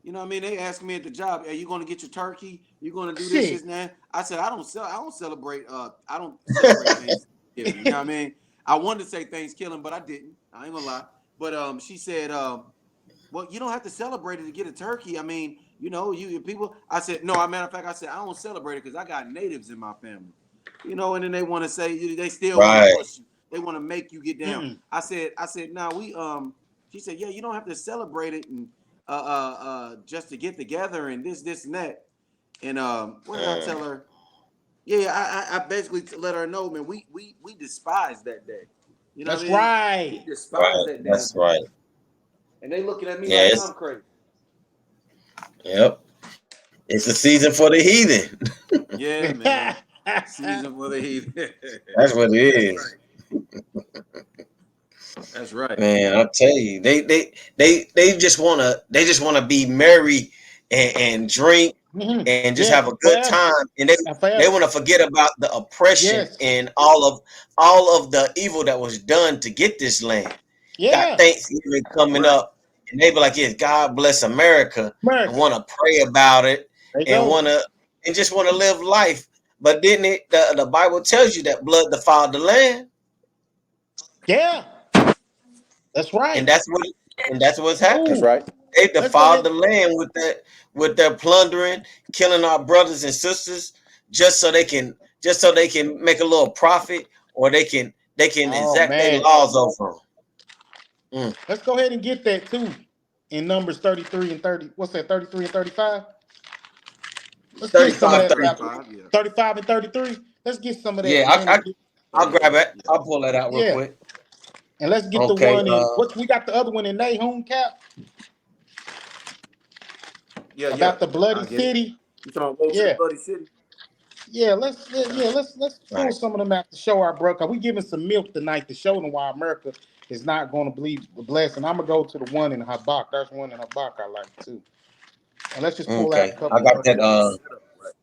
You know what I mean? They ask me at the job, "Are you going to get your turkey? You going to do this and that?" I said, "I don't celebrate. I don't celebrate Thanksgiving." You know what I mean? I wanted to say Thanksgiving, but I didn't. I ain't gonna lie. But she said, "Well, you don't have to celebrate it to get a turkey. I mean, you know, you people." I said, "No. As a matter of fact, I said I don't celebrate it because I got natives in my family. You know, and then they want to say they still want to push you. They want to make you get down." I said, "Nah, we." She said, "Yeah, you don't have to celebrate it and just to get together and this and that." And what did I tell her? Yeah, I basically let her know, man, we despise that day. You know That's what I mean? right. We despise that damn That's day. right. And they looking at me Yeah. like I'm crazy. Yep. It's a season for the heathen. Yeah, man. Season for the heathen. That's what it is. That's right. Man, I tell you, they just wanna be merry and drink and just Yes, have a good forever. time, and they Forever. want to forget about the oppression Yes. and all of the evil that was done to get this land. Got Yeah. Thanksgiving coming up, and they be like, "Yes, God bless America," and America. want to pray about it There you and go. just want to live life. But didn't the Bible tells you that blood defiled the land? Yeah. That's And right. that's what's That's happened. Ooh. right. They Let's go defiled ahead. the land with their plundering, killing our brothers and sisters, just so they can make a little profit, or they can Oh exact their man. laws over them. Let's go ahead and get that too. In Numbers 33 and 30. What's that? 33 and 35? Let's get some of 35, that 33. about 35, yeah. 35 and 33. Let's get some of that, Yeah, man. I'll grab 38. it. I'll pull that out real Yeah. quick. And let's get the Okay. one in what we got the other one in Nahum, Cap, Yeah, yeah. about the bloody I'll get it. city. You talking about go to the Yeah. bloody city? Yeah, let's All pull right. some of them out to show our bro. Cause we giving some milk tonight to show them why America is not going to believe the blessing. I'm gonna go to the one in Habak. There's one in Habak I like too. And let's just pull out a Okay. I couple got of that. them.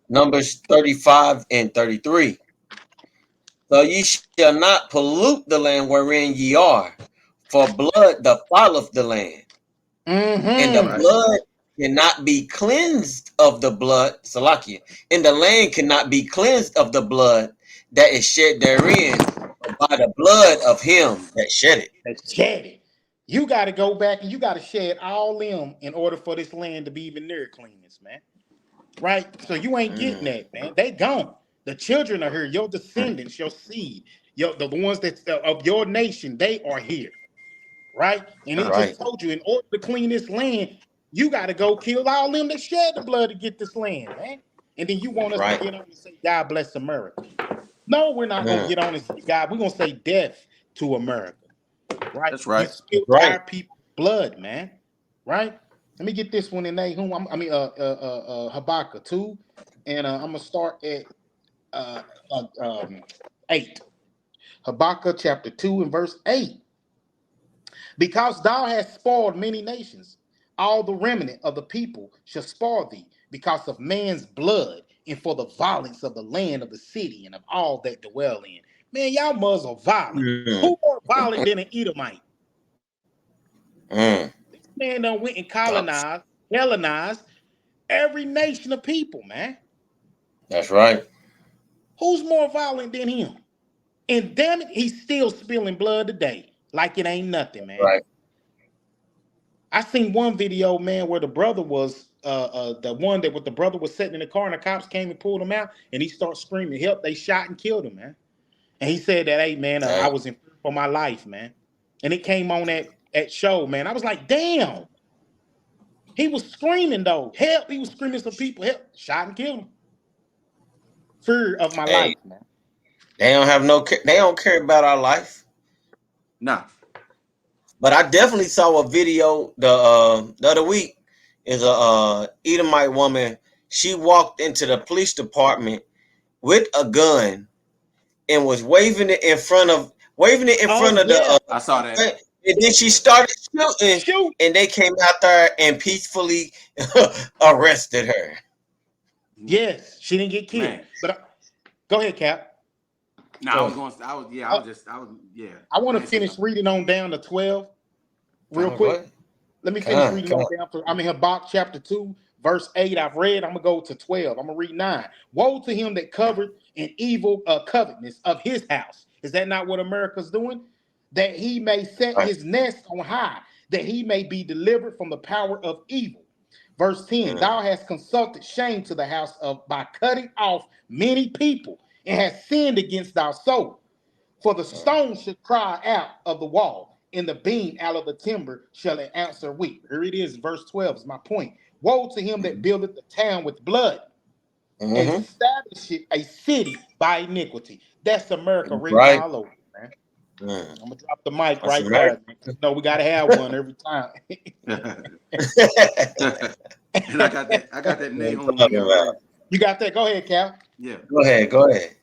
Numbers 35 and 33. So ye shall not pollute the land wherein ye are, for blood defileth the land, and the Mm-hmm. Right. blood cannot be cleansed of the blood, Salakia, and the land cannot be cleansed of the blood that is shed therein, but by the blood of him that shed it. Let's shed it. You got to go back and you got to shed all them in order for this land to be even near cleanness, man. Right? So you ain't getting Mm. that, man. They gone. The children are here. Your descendants, your seed, the ones that of your nation, they are here. Right? And it Right, just told you, in order to clean this land, you got to go kill all them that shed the blood to get this land, man. And then you want us to right. get on and say, God bless America. No, we're not going to Mm. get on and say, God, we're going to say death to America. Right? That's You right. spilled Right. our people's blood, man. Right? Let me get this one in Nahum. Habakkuk 2. And I'm going to start at uh, 8. Habakkuk chapter 2 and verse 8. Because thou hast spoiled many nations, all the remnant of the people shall spoil thee because of man's blood and for the violence of the land of the city and of all that dwell in. Man, y'all mothers are violent. Mm. Who more violent than an Edomite? Mm. This man done went and Oh, colonized, Hellenized, Every nation of people, man. That's right. Who's more violent than him? And damn it, he's still spilling blood today. Like it ain't nothing, man. Right. I seen one video, man, where the brother was the one that with the brother was sitting in the car and the cops came and pulled him out and he started screaming, help, they shot and killed him, man. And he said that, hey man, I was in fear for my life, man. And it came on that show, man. I was like, damn. He was screaming though, help. He was screaming some people, help, shot and killed him. Fear of my life, man. They don't care about our life. Nah. But I definitely saw a video the other week. Is a Edomite woman. She walked into the police department with a gun and was waving it in front of the. I saw that. And then she started shooting, and they came out there and peacefully arrested her. Yes, she didn't get killed. Man. But go ahead, Cap. No, I was I want to finish reading on down to 12 real quick. Let me finish reading on down to, I'm in Habakkuk chapter 2, verse 8. I've read, I'm going to go to 12. I'm going to read 9. Woe to him that covered an evil covetousness of his house. Is that not what America's doing? That he may set his nest on high, that he may be delivered from the power of evil. Verse 10, thou hast consulted shame to the house by cutting off many people, and hast sinned against thy soul. For the stone should cry out of the wall, and the beam out of the timber shall an answer weep. Here it is, verse 12 is my point. Woe to him that buildeth the town with blood, and establisheth a city by iniquity. That's America written all over, man. I'm gonna drop the mic right there. No, we gotta have one every time. And I got that Nahum here, right? You got that? Go ahead, Cal. Yeah. Go ahead.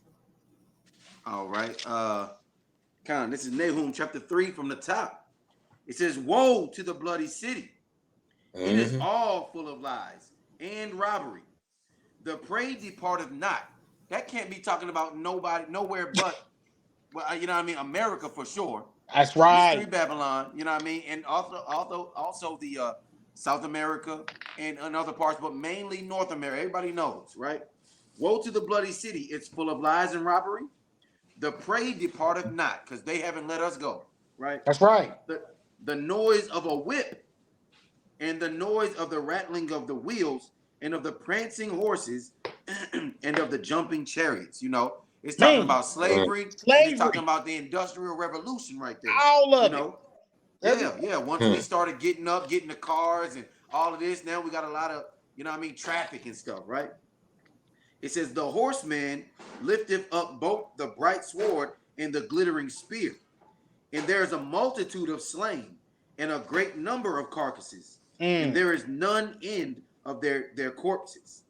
All right. This is Nahum chapter 3 from the top. It says, woe to the bloody city. It is all full of lies and robbery. The prey departeth not. That can't be talking about nowhere but, well, you know what I mean, America for sure. That's right. Mystery Babylon, you know what I mean? And also the South America and other parts, but mainly North America. Everybody knows, right? Woe to the bloody city. It's full of lies and robbery. The prey departeth not, because they haven't let us go, right? That's right. The noise of a whip and the noise of the rattling of the wheels and of the prancing horses and of the jumping chariots, you know. It's talking about slavery. It's talking about the Industrial Revolution right there. All of it. Yeah. Once we started getting the cars and all of this, now we got a lot of, you know what I mean, traffic and stuff, right? It says, the horseman lifteth up both the bright sword and the glittering spear. And there is a multitude of slain and a great number of carcasses. And there is none end of their corpses.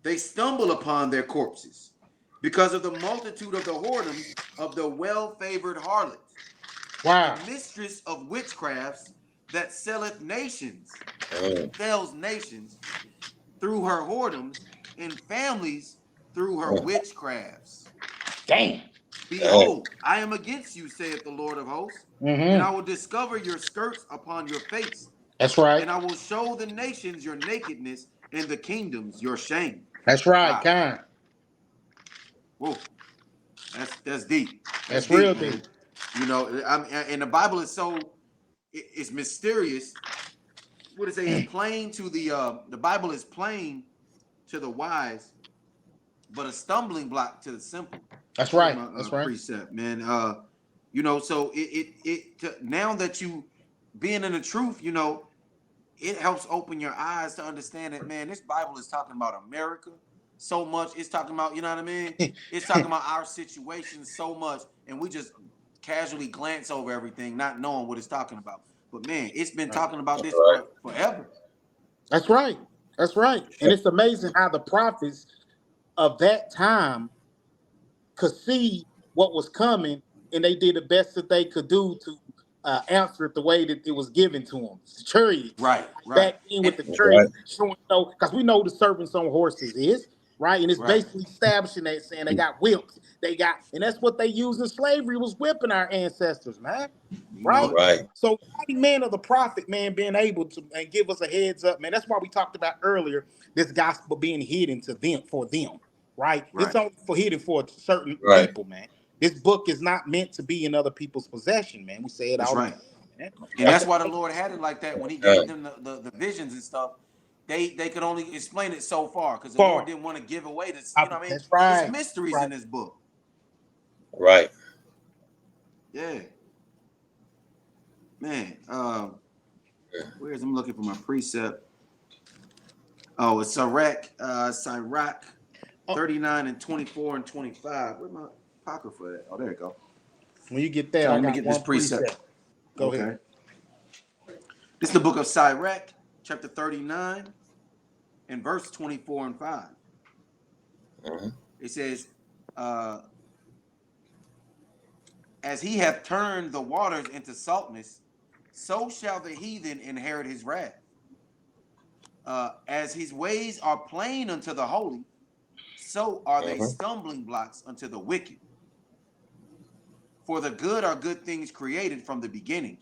They stumble upon their corpses because of the multitude of the whoredoms of the well-favored harlots. Wow. The mistress of witchcrafts that selleth nations, sells nations through her whoredoms and families through her witchcrafts. Damn. Behold, I am against you, saith the Lord of hosts, and I will discover your skirts upon your face. That's right. And I will show the nations your nakedness and the kingdoms your shame. That's right, kind. Whoa, that's deep. That's deep, real deep. You know, and the Bible is it's mysterious. What does it say? It's plain to the Bible is plain to the wise, but a stumbling block to the simple. That's right. That's right. Precept, man. You know, so now that you being in the truth, you know, it helps open your eyes to understand that, man, this Bible is talking about America so much. It's talking about, you know what I mean? It's talking about our situation so much, and we just casually glance over everything, not knowing what it's talking about. But man, it's been talking about this forever. That's right. That's right. And it's amazing how the prophets of that time could see what was coming, and they did the best that they could do to answer it the way that it was given to them. The chariots, right. Back in with the chariots, showing because we know the servants on horses is. right? And it's Right. basically establishing that, saying they got whips, and that's what they used in slavery, was whipping our ancestors, man, You know right? it. Right. So mighty man of the prophet, man, being able to and give us a heads up, man. That's why we talked about earlier this gospel being hidden to them for them, right? It's Right. only for hidden for certain Right. people, man. This book is not meant to be in other people's possession, man. We say it That's all the right. time, man. And that's why the Lord had it like that when he Right. gave them the visions and stuff. They could only explain it so far because the Lord Far. didn't want to give away this. You know what I mean? That's It's right. mysteries in Right. this book. Right. Yeah. Man. Where's I'm looking for my precept. Oh, it's Sirach Oh, 39 and 24 and 25. Where's my pocket for that? Oh, there you go. when you get that, So I let me got get this one precept. precept. Go ahead. This is the book of Sirach, chapter 39, and verse 24 and 5. Mm-hmm. It says, as he hath turned the waters into saltness, so shall the heathen inherit his wrath. As his ways are plain unto the holy, so are they Mm-hmm. stumbling blocks unto the wicked. For the good are good things created from the beginning,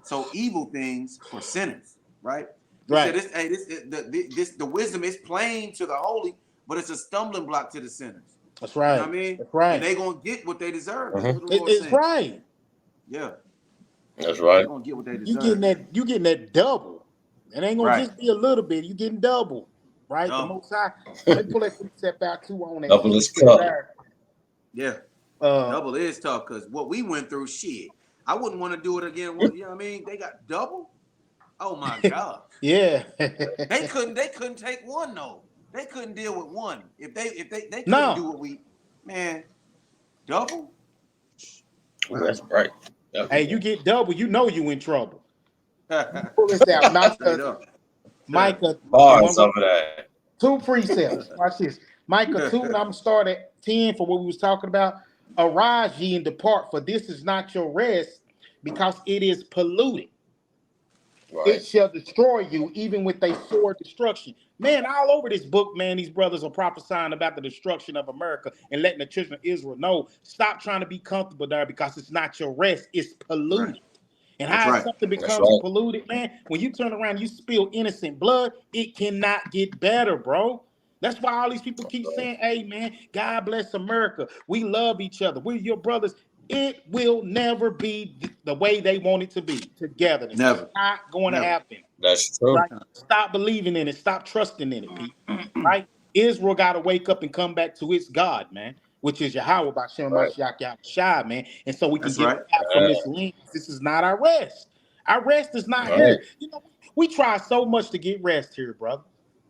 so evil things for sinners. Right? He said, Right. the wisdom is plain to the holy, but it's a stumbling block to the sinners. That's You know right. what I mean? That's And right. they gonna get what they deserve. That's Mm-hmm. what the Lord's It's saying. right. Yeah, That's they're right. gonna get what they You deserve. getting that double. It ain't gonna Right. just be a little bit. You getting double. Right? The Double. most high. Let me pull that precept out too on that Double seed his share cup. there. Yeah. Uh Double is tough because what we went through, shit. I wouldn't want to do it again. You know what I mean? They got double. Oh my God. yeah. They couldn't take one though. They couldn't deal with one. If they couldn't do No. what we, man, double? Ooh, Wow. that's right. Yeah. Hey, you get double, you know you in trouble. Let me pull this out. Straight up. Micah, the one Bars with over that. two precepts. Watch this. Micah 2, and I'm gonna start at 10 for what we was talking about. Arise ye and depart, for this is not your rest, because it is polluted. Right. It shall destroy you, even with a sore destruction. Man, all over this book, man, these brothers are prophesying about the destruction of America and letting the children of Israel know, stop trying to be comfortable there because it's not your rest, it's Right. polluted. And That's how right. something That's becomes right. polluted, man, when you turn around and you spill innocent blood, it cannot get better, bro. That's why all these people keep saying, hey, man, God bless America. We love each other. We're your brothers. It will never be the way they want it to be. Togetherness. It's Never. not going to Never. happen. That's true. Right? Stop believing in it. Stop trusting in it, people. Right? Israel got to wake up and come back to its God, man, which is Yahweh by Shem Right. Mashiach Yahushua, man. And so we can That's get right. out from this link. This is not our rest. Our rest is not Right. here. You know, we try so much to get rest here, brother.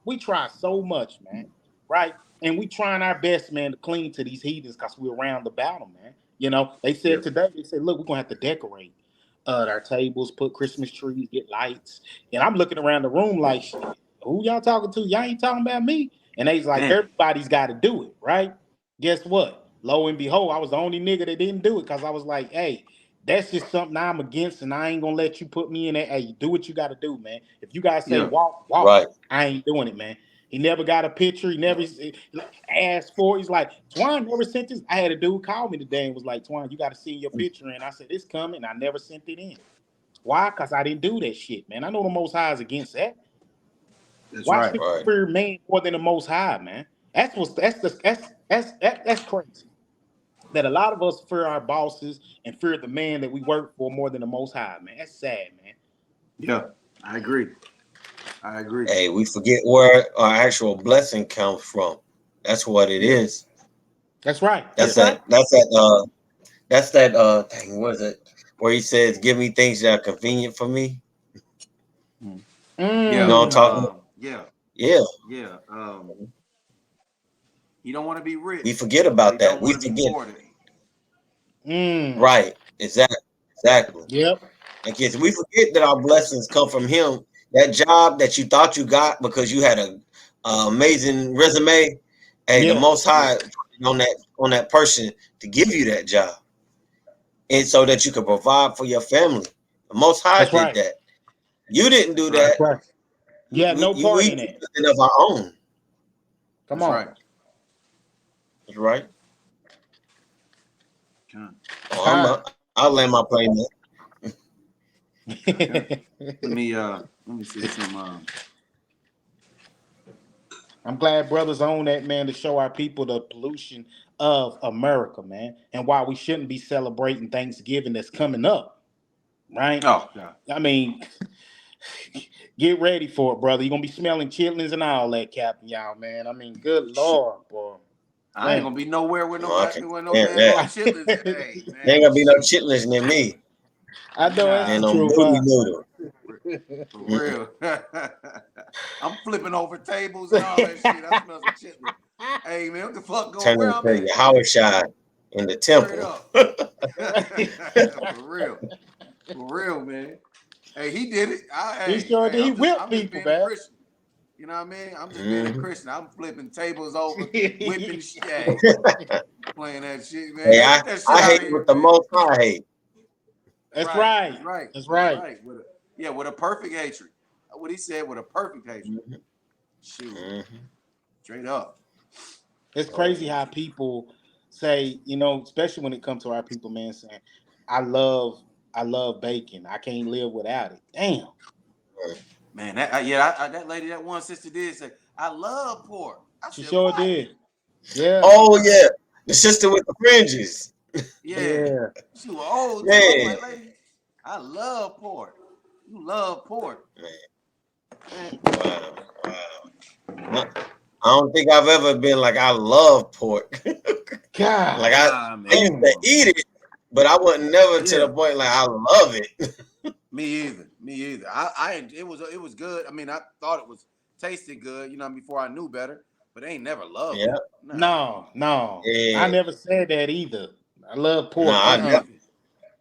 We try so much, man. Right? And we trying our best, man, to cling to these heathens because we're around about them, man. You know, they said Yeah. today, they said, look, we're going to have to decorate our tables, put Christmas trees, get lights. And I'm looking around the room like, shit, who y'all talking to? Y'all ain't talking about me. And they's like, Damn. everybody's got to do it, right? Guess what? Lo and behold, I was the only nigga that didn't do it because I was like, hey, that's just something I'm against, and I ain't gonna let you put me in that. Hey, do what you got to do, man. If you guys say Yeah. walk, walk. Right. I ain't doing it, man. He never got a picture. He never asked for it. He's like, Twan never sent this. I had a dude call me today and was like, Twan, you got to send your picture in. I said, it's coming. I never sent it in. Why? Because I didn't do that shit, man. I know the Most High is against that. That's Why right. should Right. you fear man more than the Most High, man? That's crazy. That a lot of us fear our bosses and fear the man that we work for more than the Most High, man. That's sad, man. Yeah. I agree. I agree. Hey, we forget where our actual blessing comes from. That's what it Yeah. is. That's right. That's That's right. that. That's that. Dang, what is it? Where he says, "Give me things that are convenient for me." You Yeah. know what I'm talking about? Yeah. Yeah. Yeah. He don't want to be We rich, forget but about he that. don't We want to be forget. poor. Right. Exactly. Exactly. Yep. And kids, we forget that our blessings come from Him. That job that you thought you got because you had a amazing resume. Hey, the Yeah. Most Yeah. High on that person to give you that job, and so that you can provide for your family. The Most High That's did right. that. You didn't That's do right. That's that. right. Yeah, no part We in did that. nothing of our own. Come That's right. on. That's right. Con. I'll land my plane Okay. Let me see some. I'm glad brothers own that, man, to show our people the pollution of America, man, and why we shouldn't be celebrating Thanksgiving that's coming up, right? Oh God. I mean, get ready for it, brother. You're gonna be smelling chitlins and all that, Captain, y'all, man. I mean, good Lord, boy. I ain't Man. gonna be nowhere with No, I nobody can't with no stand damn that. chitlins. Hey There man, ain't gonna be no shoot. chitlins near me. I know that's Nah, the And no truth, booty huh? noodle. for real. I'm flipping over tables and all that shit. I smell some chitlins. Hey man, what the fuck going where Turning I'm into at? your Howard Shine in the Straight temple. up. For real. For real, man. Hey, he did it. He sure Hey, did. He whipped I'm just people, being a man. Christian. You know what I mean? I'm just being a Mhm. Christian. I'm flipping tables over, whipping shit. Hey, playing that shit, man. Hey, Hey, get that shit I out hate of here, what the man. most high hate. That's Right, right. that's right, That's that's right. right. With a perfect hatred. What he said, with a perfect hatred. Mhm. Shoot, Mhm. straight up. It's crazy how people say, especially when it comes to our people, man, saying, I love, I love bacon. I can't live without it. Damn. Man, that lady, that one sister did say, I love pork. I She said, sure what? did. Yeah. Oh yeah, the sister with the fringes. Yeah. Yeah. She was old too. I'm Man, like, lady, I love pork. You love pork. Man, wow, wow. No, I don't think I've ever been like I love pork. Like God. nah, I used to man. Damn. eat it, but I wasn't never to the Yeah. point like I love it. Me either. Me either. It was good. I mean, I thought it was tasted good, before I knew better, but I ain't never loved Yeah, it. Nah. No, no. I yeah. never said that either. I love No, pork. I Me never. either.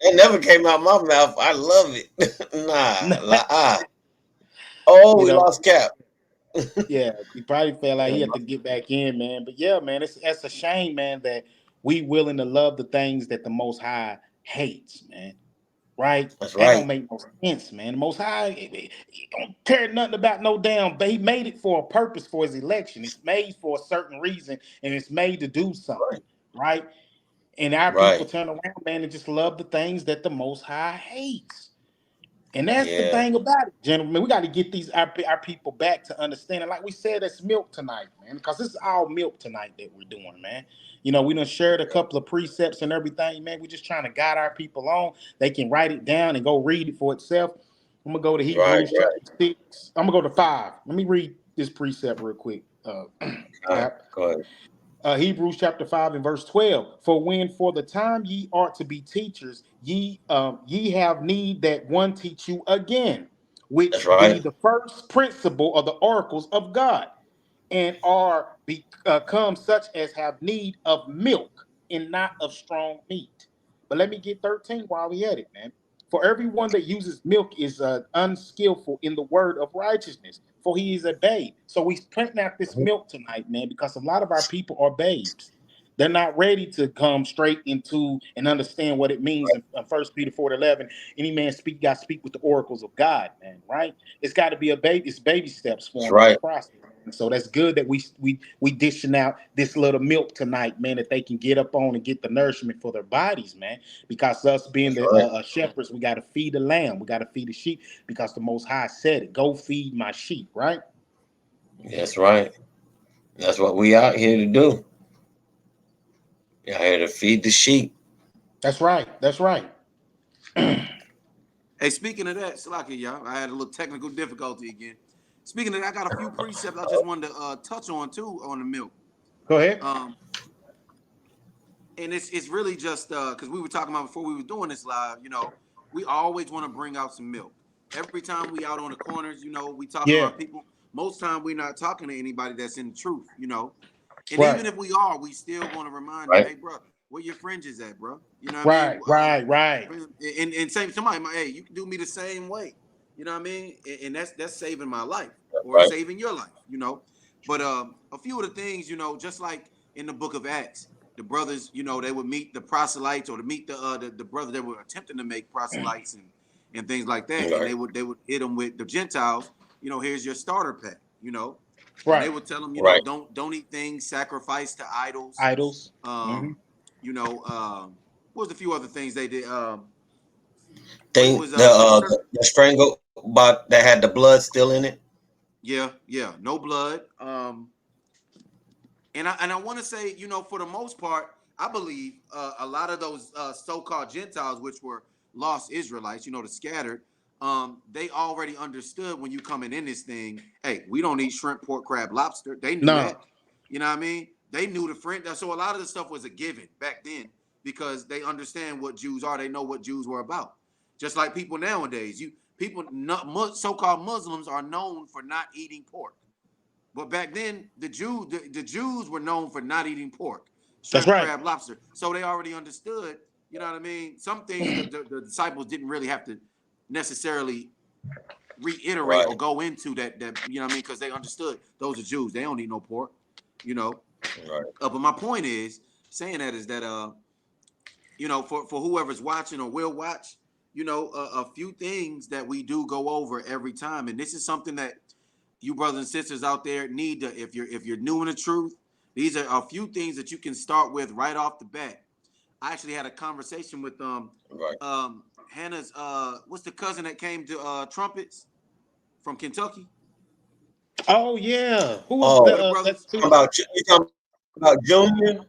It never came out my mouth. I love it. Nah, Uh-uh. like oh, You we know, lost Cap. yeah, he probably felt like Yeah, he had to get back in, man. But yeah, man, that's a shame, man, that we willing to love the things that the Most High hates, man. Right? that's That right. don't make no sense, man. The Most High, he don't care nothing about no damn. But he made it for a purpose for his election. It's made for a certain reason, and it's made to do something, Right. right? And our people Right. turn around, man, and just love the things that the Most High hates. And that's the Yeah. thing about it, gentlemen. We got to get our people back to understanding. Like we said, it's milk tonight, man. Because this is all milk tonight that we're doing, man. We done shared a couple of precepts and everything, man. We're just trying to guide our people on. They can write it down and go read it for itself. I'm gonna go to Right. Hebrews Right. chapter 6. I'm gonna go to 5. Let me read this precept real quick. All right. Cap. Go ahead. Hebrews chapter 5 and verse 12. For when for the time ye ought to be teachers, ye have need that one teach you again, That's which be right. the first principle of the oracles of God, and are become such as have need of milk and not of strong meat. But let me get 13 while we at it, man. For everyone that uses milk is unskillful in the word of righteousness, for he is a babe. So we printing out this Mhm. milk tonight, man, because a lot of our people are babes. They're not ready to come straight into and understand what it means in 1 Peter 4:11. Any man speak, got to speak with the oracles of God, man, right? It's got to be a baby. It's baby steps for That's them in this right. process. And so that's good that we dishing out this little milk tonight, man, that they can get up on and get the nourishment for their bodies, man. Because us being That's the right. shepherds, we got to feed the lamb, we got to feed the sheep, because the Most High said it. Go feed my sheep, right? That's right. That's what we out here to do. We out here to feed the sheep. That's right. That's right. Hey, speaking of that, Salaki, y'all, I had a little technical difficulty again. Speaking of that, I got a few precepts I just wanted to touch on too on the milk. Go ahead. Um, and it's really just because we were talking about before we were doing this live. We always want to bring out some milk. Every time we out on the corners, we talking to Yeah. our people. Most time we're not talking to anybody that's in the truth. And Right. even if we are, we still want to remind them, Right. hey, bro, where your fringes at, bro? You know what I mean? Right. Right. Right. And same somebody, hey, you can do me the same way. You know what I mean? And that's saving my life or Right. saving your life. But a few of the things, just like in the book of Acts, the brothers, they would meet the proselytes or to meet the brothers that were attempting to make proselytes and things like that, and Right. they would hit them with the Gentiles. Here's your starter pack. And they would tell them, don't eat things sacrificed to idols. Idols. What was a few other things they did? The strangle but that had the blood still in it. Yeah, no blood. And I want to say, for the most part, I believe a lot of those so-called Gentiles, which were lost Israelites, the scattered, they already understood when you coming in this thing. Hey, we don't eat shrimp, pork, crab, lobster. They knew that. You know what I mean? They knew the friend. So a lot of the stuff was a given back then because they understand what Jews are. They know what Jews were about. Just like people nowadays, so-called Muslims are known for not eating pork. But back then, the Jews were known for not eating pork, shrimp, crab, lobster. So they already understood. You know what I mean? Some things the disciples didn't really have to necessarily reiterate or go into that. You know what I mean? Because they understood those are Jews. They don't eat no pork. But my point is saying that is that for whoever's watching or will watch, a few things that we do go over every time, and this is something that you brothers and sisters out there need to, if you're new in the truth, these are a few things that you can start with right off the bat. I actually had a conversation with Hannah's what's the cousin that came to trumpets from Kentucky? Oh yeah, who was you talking about Junior?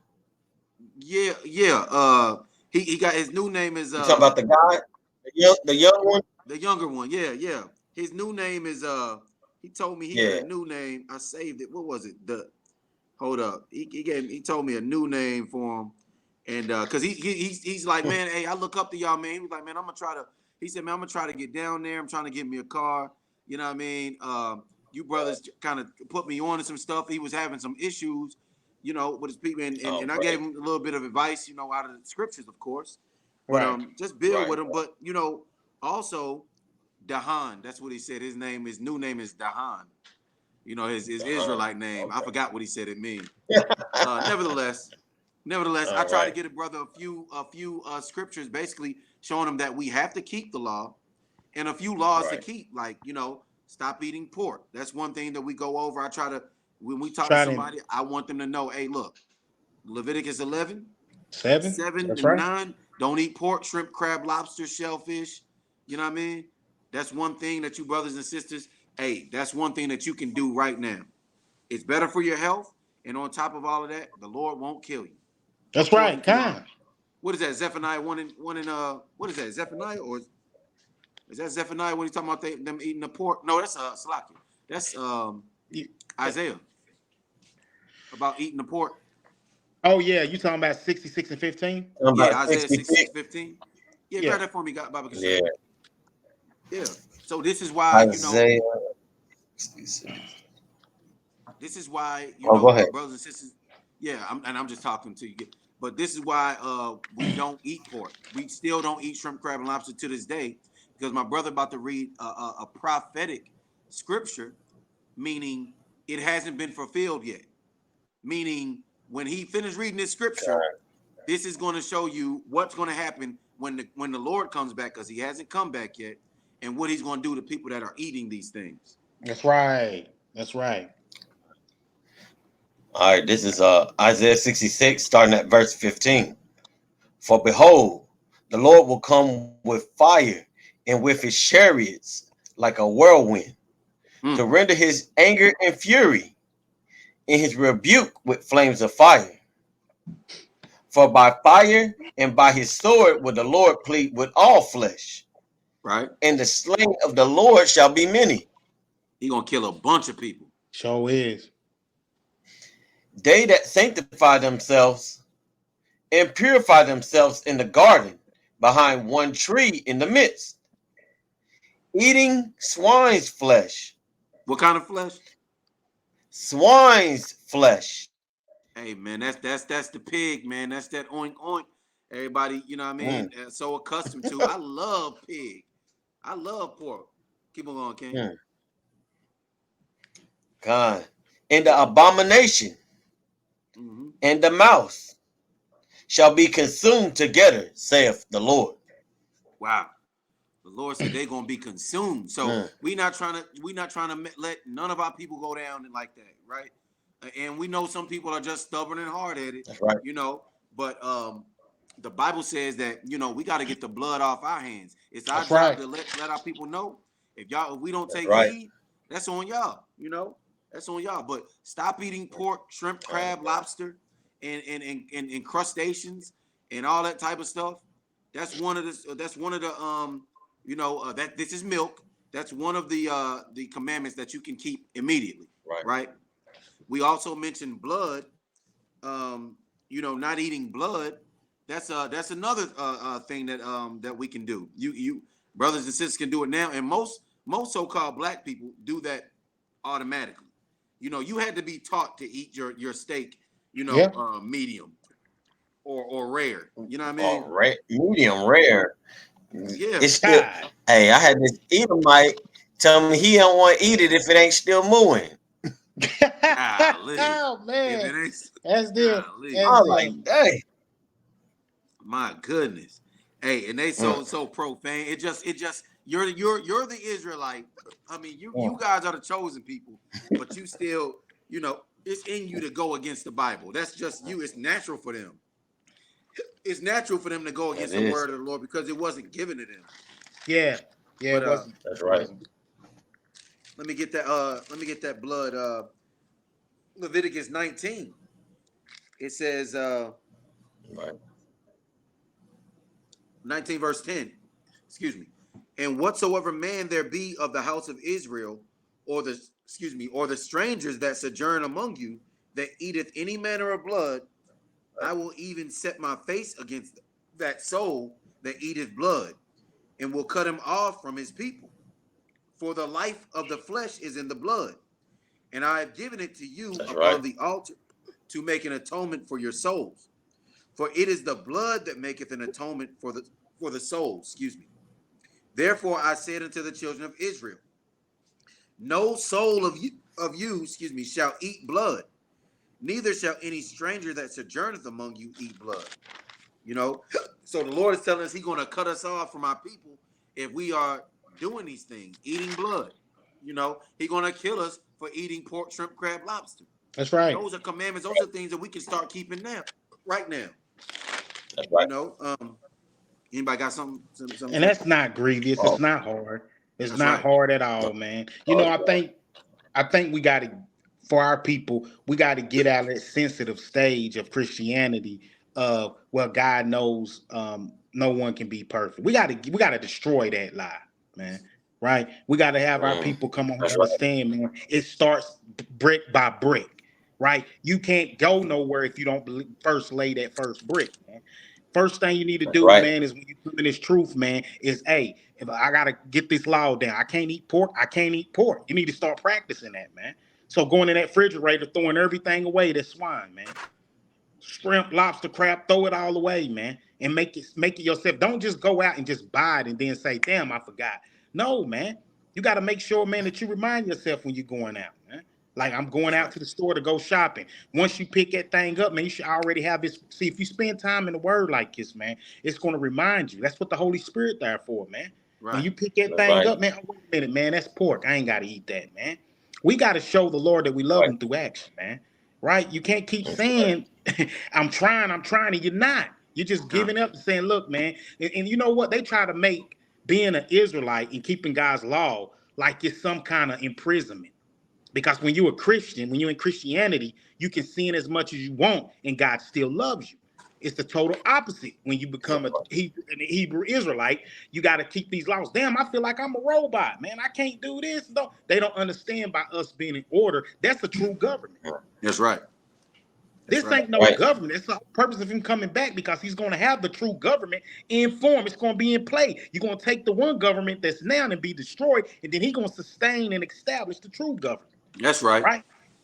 Yeah. He got his new name is you talking about the guy, the young one, the younger one. Yeah. His new name is he told me he got a new name. I saved it. What was it? Hold up. He told me a new name for him. And because he's like, man, hey, I look up to y'all, man. He was like, man, he said, man, I'm gonna try to get down there. I'm trying to get me a car. You know what I mean? You brothers kind of put me on to some stuff. He was having some issues, with his people. And I gave him a little bit of advice, out of the scriptures, of course. But just build with him. But also Dahan, that's what he said. His new name is Dahan. His Israelite name. I forgot what he said it means. Nevertheless, I try to get a brother a few scriptures, basically showing him that we have to keep the law, and a few laws to keep, like stop eating pork. That's one thing that we go over. I try to, when we talk to somebody, I want them to know, hey, look, Leviticus 11, 7 and 9, don't eat pork, shrimp, crab, lobster, shellfish. You know what I mean? That's one thing that you brothers and sisters, hey, that's one thing that you can do right now. It's better for your health, and on top of all of that, the Lord won't kill you. That's right. What is that? Zephaniah 1 and what is that? Zephaniah, or is that Zephaniah when he's talking about them eating the pork? No, that's Salakia. That's Isaiah about eating the pork. Oh yeah, you talking about 66 and 15? Yeah, Isaiah 66, 15. Yeah, grab that for me, Baba. Yeah. So this is why Isaiah. This is why go ahead. brothers and sisters. Yeah, I'm just talking to you. But this is why we don't eat pork. We still don't eat shrimp, crab, and lobster to this day, because my brother about to read a prophetic scripture, meaning it hasn't been fulfilled yet. Meaning when he finished reading this scripture, this is going to show you what's going to happen when the Lord comes back, because he hasn't come back yet, and what he's going to do to people that are eating these things. That's right. All right, this is Isaiah 66, starting at verse 15. For behold, the Lord will come with fire and with his chariots like a whirlwind, to render his anger and fury, and his rebuke with flames of fire. For by fire and by his sword will the Lord plead with all flesh. Right. And the slain of the Lord shall be many. He gonna kill a bunch of people. Sure is. They that sanctify themselves and purify themselves in the garden behind one tree in the midst, eating swine's flesh. What kind of flesh? Swine's flesh. Hey man, that's the pig, man. That's that oink oink. Everybody, you know what I mean, so accustomed to. I love pig. I love pork. Keep on going, King. God. And the abomination and the mouse shall be consumed together, saith the Lord. Wow. Lord said they're gonna be consumed. So we not trying to let none of our people go down like that, right? And we know some people are just stubborn and hard headed, right. But the Bible says that we got to get the blood off our hands. It's our That's job right. to let our people know. If we don't That's take right. heed, that's on y'all. That's on y'all. But stop eating pork, shrimp, crab, lobster, and crustaceans and all that type of stuff. That's one of the. That this is milk. That's one of the commandments that you can keep immediately. Right. We also mentioned blood. Not eating blood. That's another thing that we can do. You brothers and sisters can do it now, and most so-called black people do that automatically. You had to be taught to eat your steak, Yeah. medium or rare. You know what I mean? Or medium rare. Yeah. It's still. God. Hey, I had this Edomite tell me he don't want to eat it if it ain't still moving. Golly. Oh If man, it ain't, that's them. golly. I That's was like, them. hey, My goodness. Hey, and they so profane. It just you're the Israelite. I mean, you guys are the chosen people, but you still, it's in you to go against the Bible. That's just you. It's natural for them. It's natural for them to go against the word of the Lord because it wasn't given to them. Yeah. Yeah, But it wasn't. That's It right. wasn't. let me get that blood. Leviticus 19. It says Right. 19 verse 10. Excuse me. And whatsoever man there be of the house of Israel, or the strangers that sojourn among you, that eateth any manner of blood, I will even set my face against that soul that eateth blood, and will cut him off from his people. For the life of the flesh is in the blood, and I have given it to you That's upon right. the altar to make an atonement for your souls. For it is the blood that maketh an atonement for the soul. Excuse me. Therefore I said unto the children of Israel, no soul of you, shall eat blood, neither shall any stranger that sojourneth among you eat blood. So the Lord is telling us He's going to cut us off from our people if we are doing these things, eating blood. He's going to kill us for eating pork, shrimp, crab, lobster. That's right. Those are commandments. Those are things that we can start keeping now, right now. That's right. Anybody got something? And that's not grievous. It's Oh, not hard. It's That's not right. hard at all, man. I think we got to, for our people, we got to get out of that sensitive stage of Christianity of, well, God knows no one can be perfect. We got to destroy that lie, man. Right? We got to have our people come on and that's right. understand, man. It starts brick by brick, right? You can't go nowhere if you don't first lay that first brick, man. First thing you need to That's do, right. man, is when you come in this truth, man, is, hey, if I gotta get this law down, I can't eat pork. I can't eat pork. You need to start practicing that, man. So going in that refrigerator, throwing everything away, that's swine, man. Shrimp, lobster, crab, throw it all away, man, and make it yourself. Don't just go out and just buy it and then say, "Damn, I forgot." No, man, you got to make sure, man, that you remind yourself when you're going out, man. Like, I'm going That's out right. to the store to go shopping. Once you pick that thing up, man, you should already have this. See, if you spend time in the Word like this, man, it's going to remind you. That's what the Holy Spirit there for, man. When Right. you pick that That's thing right. up, man, oh, wait a minute, man, that's pork. I ain't got to eat that, man. We got to show the Lord that we love Right. Him through action, man. Right? You can't keep That's right. saying, I'm trying, and you're not. You're just Yeah. giving up and saying, look, man. And you know what? They try to make being an Israelite and keeping God's law like it's some kind of imprisonment. Because when you're a Christian, when you're in Christianity, you can sin as much as you want and God still loves you. It's the total opposite. When you become an Hebrew Israelite, you got to keep these laws. Damn, I feel like I'm a robot, man. I can't do this. They don't understand by us being in order. That's a true government. That's right. That's This right. ain't no government. It's the purpose of him coming back because he's going to have the true government in form. It's going to be in play. You're going to take the one government that's now and be destroyed, and then he's going to sustain and establish the true government. That's right. Right?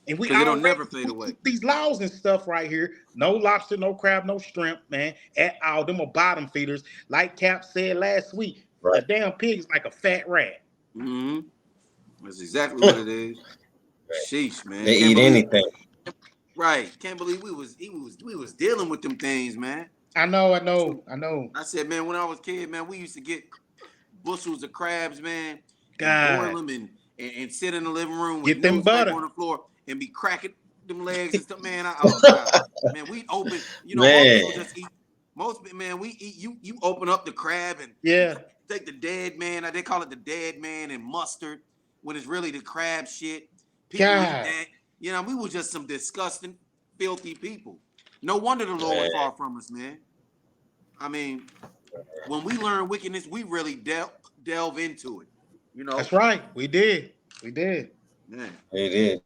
And we Because it'll already never fade away. keep these laws and stuff right here. No lobster, no crab, no shrimp, man. At all. Them are bottom feeders. Like Cap said last week, a Right. damn pig is like a fat rat. Mm-hmm. That's exactly what it is. Sheesh, man. They Can't eat believe. anything. Right. Can't believe we was dealing with them things, man. I know. I said, man, when I was a kid, man, we used to get bushels of crabs, man, and boil God, them and sit in the living room with get them newspaper butter. on the floor and be cracking them legs and stuff, man. Oh God, man, we open. You know, most Man, people just eat. Most man, we eat. You open up the crab and Yeah, take the dead man. They call it the dead man and mustard when it's really the crab shit. People eat God. that. You know, we were just some disgusting, filthy people. No wonder the Lord was man. far from us, man. I mean, when we learn wickedness, we really delve into it. You know, That's right. We did. We did. man. It is.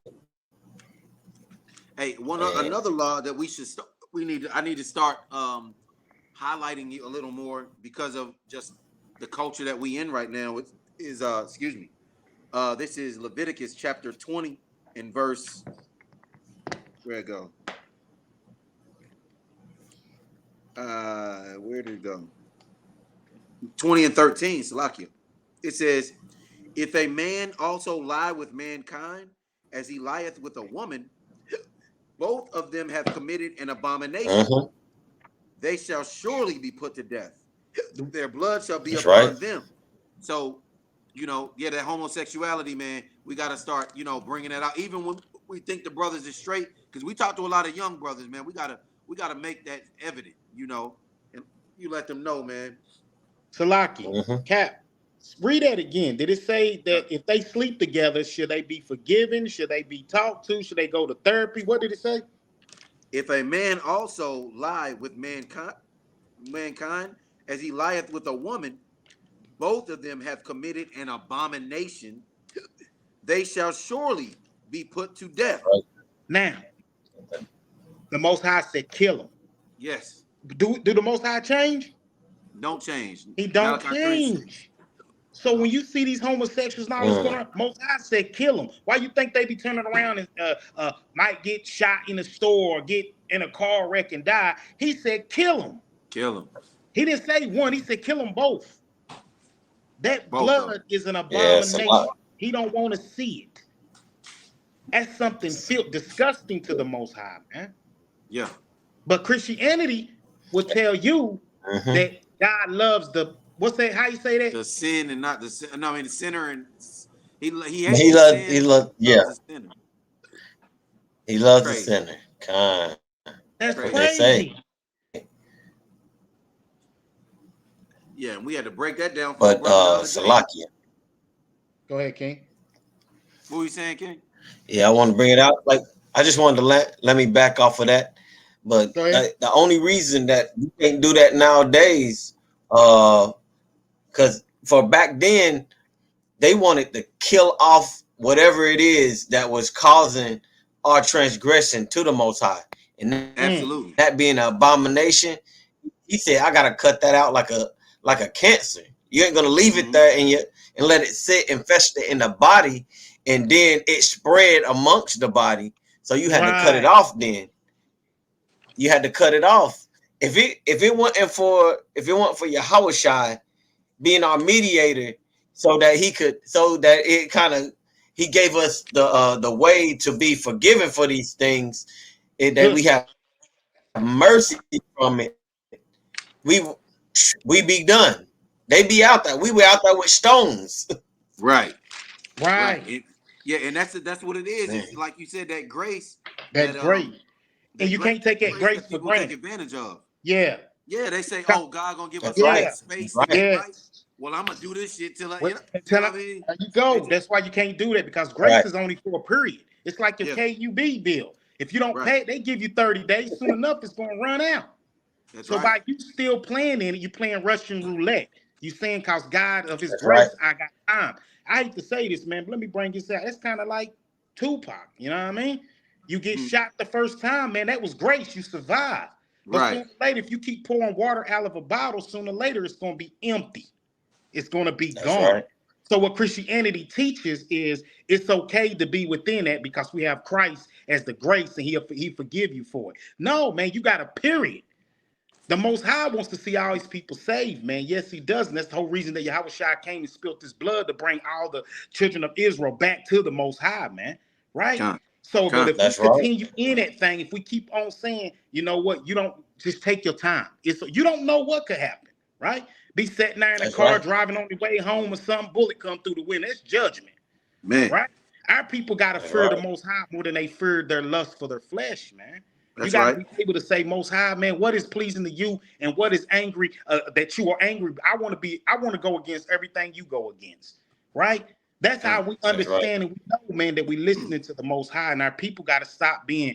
Hey, Man. another law that we should I need to start highlighting you a little more because of just the culture that we in right now. Is excuse me. This is Leviticus chapter 20 and verse. Where it go? Where did it go? 20 and 13, Salakia. It says, if a man also lie with mankind as he lieth with a woman, both of them have committed an abomination. Uh-huh. They shall surely be put to death. Their blood shall be That's right. upon them. So, you know, yeah, that homosexuality, man, we got to start, you know, bringing that out. Even when we think the brothers is straight, because we talk to a lot of young brothers, man, we gotta make that evident, you know, and you let them know, man. Salaki, Uh-huh. Cap, read that again. Did it say that if they sleep together, should they be forgiven? Should they be talked to? Should they go to therapy? What did it say? If a man also lie with mankind as he lieth with a woman, both of them have committed an abomination. They shall surely be put to death. Right. Now, the Most High said kill them. Yes, Do the Most High change? don't change. He don't Malachi 3:6. change. So when you see these homosexuals and all this going Uh, on, Most High said kill them. Why you think they be turning around and might get shot in the store or get in a car wreck and die? He said kill them. Kill them, He didn't say one. He said kill them both. That both of them. blood is an yeah, it's a abomination. lot. He don't want to see it. That's something feel disgusting to the Most High, man. Yeah, But Christianity will tell you Uh-huh. that God loves the what's that? How you say that? the sin and not the sin. No, I mean the sinner, and he hates He the loved, he sin, loved, yeah, loves the sinner. he loves the Crazy, sinner. Kind. That's What they crazy. say. crazy. Yeah, and we had to break that down for a But brother the other day. Salakia. Go ahead, King. What were you saying, King? Yeah, I want to bring it out. Like, I just wanted to let me back off of that. But Go ahead. the only reason that you can't do that nowadays, because for back then they wanted to kill off whatever it is that was causing our transgression to the Most High, and Absolutely. that being an abomination. He said, "I gotta cut that out like a cancer. You ain't gonna leave it Mm-hmm. there and let it sit and fester in the body, and then it spread amongst the body. So you had to cut it Right. off. Then you had to cut it off. If it wasn't for Yahushua being our mediator, so that it kind of he gave us the way to be forgiven for these things, and that we Good. have mercy from it. We we be done. They be out there. We were out there with stones. Right. Right. Right. Yeah, and that's what it is. Man. It's like you said, that grace That's great. And that you can't take that grace grace that for people take granted. advantage of. Yeah. Yeah, they say, "Oh, God gonna give us That's all right. Yeah. this space to Right. get Yeah. right." Well, I'm gonna do this shit till I, What, you know what I mean? there you go. Just, That's why you can't do that because grace Right. is only for a period. It's like your yeah, KUB bill. If you don't right. pay it, they give you 30 days. Soon enough, it's going to run out. That's So right. by you still playing in it, you're playing Russian roulette. You saying because God of his That's right. grace, I got time. I hate to say this, man, but let me bring this out. It's kind of like Tupac. You know what I mean? You get shot the first time, man. That was grace. You survived. But Right. sooner or later, if you keep pouring water out of a bottle, sooner or later it's going to be empty. It's going to be That's gone. right. So what Christianity teaches is it's okay to be within that because we have Christ as the grace and he forgive you for it. No, man, you got a period. The Most High wants to see all these people saved, man. Yes, he does. And that's the whole reason that Yahushua came and spilt his blood to bring all the children of Israel back to the Most High, man. Right? Con, So, but if we That's right. continue in that thing, if we keep on saying, you know what, you don't just take your time. You don't know what could happen, right? Be sitting there in a That's car right. driving on the way home or some bullet come through the window. That's judgment, Man, right? Our people got to That's fear the right. Most High more than they fear their lust for their flesh, man. You that's got to right. be able to say, Most High, man, what is pleasing to you and what is angry that you are angry. I want to go against everything you go against, right? That's how we That's right. understand and we know, man, that we listening to the Most High, and our people got to stop being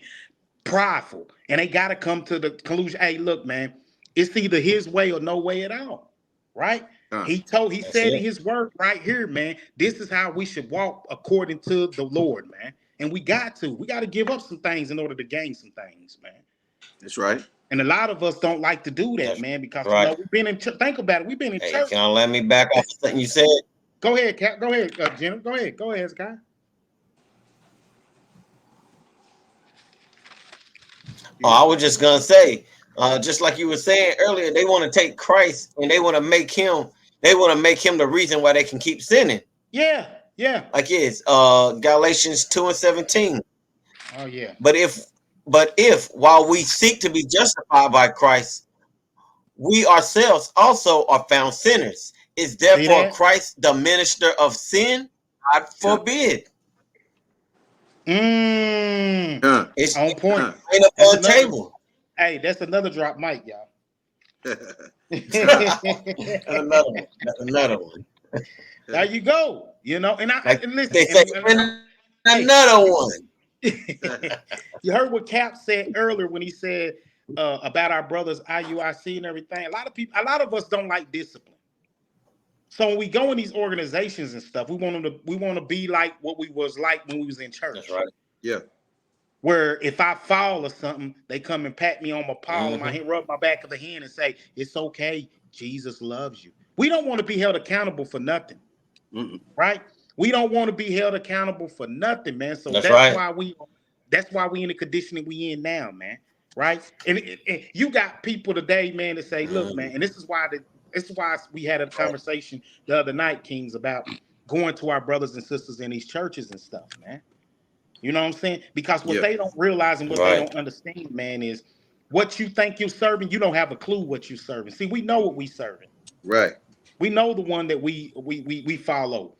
prideful, and they got to come to the conclusion. Hey, look, man, it's either his way or no way at all, right? Uh, He That's said in it. his word right here, man, this is how we should walk according to the Lord, man. And we got to give up some things in order to gain some things, man. that's right. And a lot of us don't like to do that, That's man, because right. we've been in church. Think about it. We've been in Hey, church. can I let me back off something you said? Go ahead, Cap. Go ahead, Jenna. Go ahead, Sky. Oh, I was just gonna say, just like you were saying earlier, they want to take Christ and they want to make him the reason why they can keep sinning. Yeah, yeah. Like it's Galatians 2:17. Oh yeah. But if while we seek to be justified by Christ, we ourselves also are found sinners, is See therefore that? Christ the minister of sin? God forbid. Mmm. Uh, It's On point. uh. ain't up That's on the another. table. Hey, that's another drop mic, y'all. That's another one. That's another one. There you go. You know, Like and listen, they say, and hey, another one. you heard what Cap said earlier when he said about our brothers IUIC and everything. A lot of us don't like discipline. So when we go in these organizations and stuff, we want to be like what we was like when we was in church. That's right. Yeah, Where if I fall or something, they come and pat me on my paw and my hand, rub my back of the hand and say, it's okay. Jesus loves you. We don't want to be held accountable for nothing, mm-mm. right? We don't want to be held accountable for nothing, man. So That's right. that's why we in the conditioning we in now, man. Right? And you got people today, man, that say, look, man, and this is why we had a conversation the other night, Kings, about going to our brothers and sisters in these churches and stuff, man. You know what I'm saying? Because what Yeah, they don't realize and what they Right. don't understand, man, is what you think you're serving, you don't have a clue what you're serving. See, we know what we serving. right. We know the one that we follow,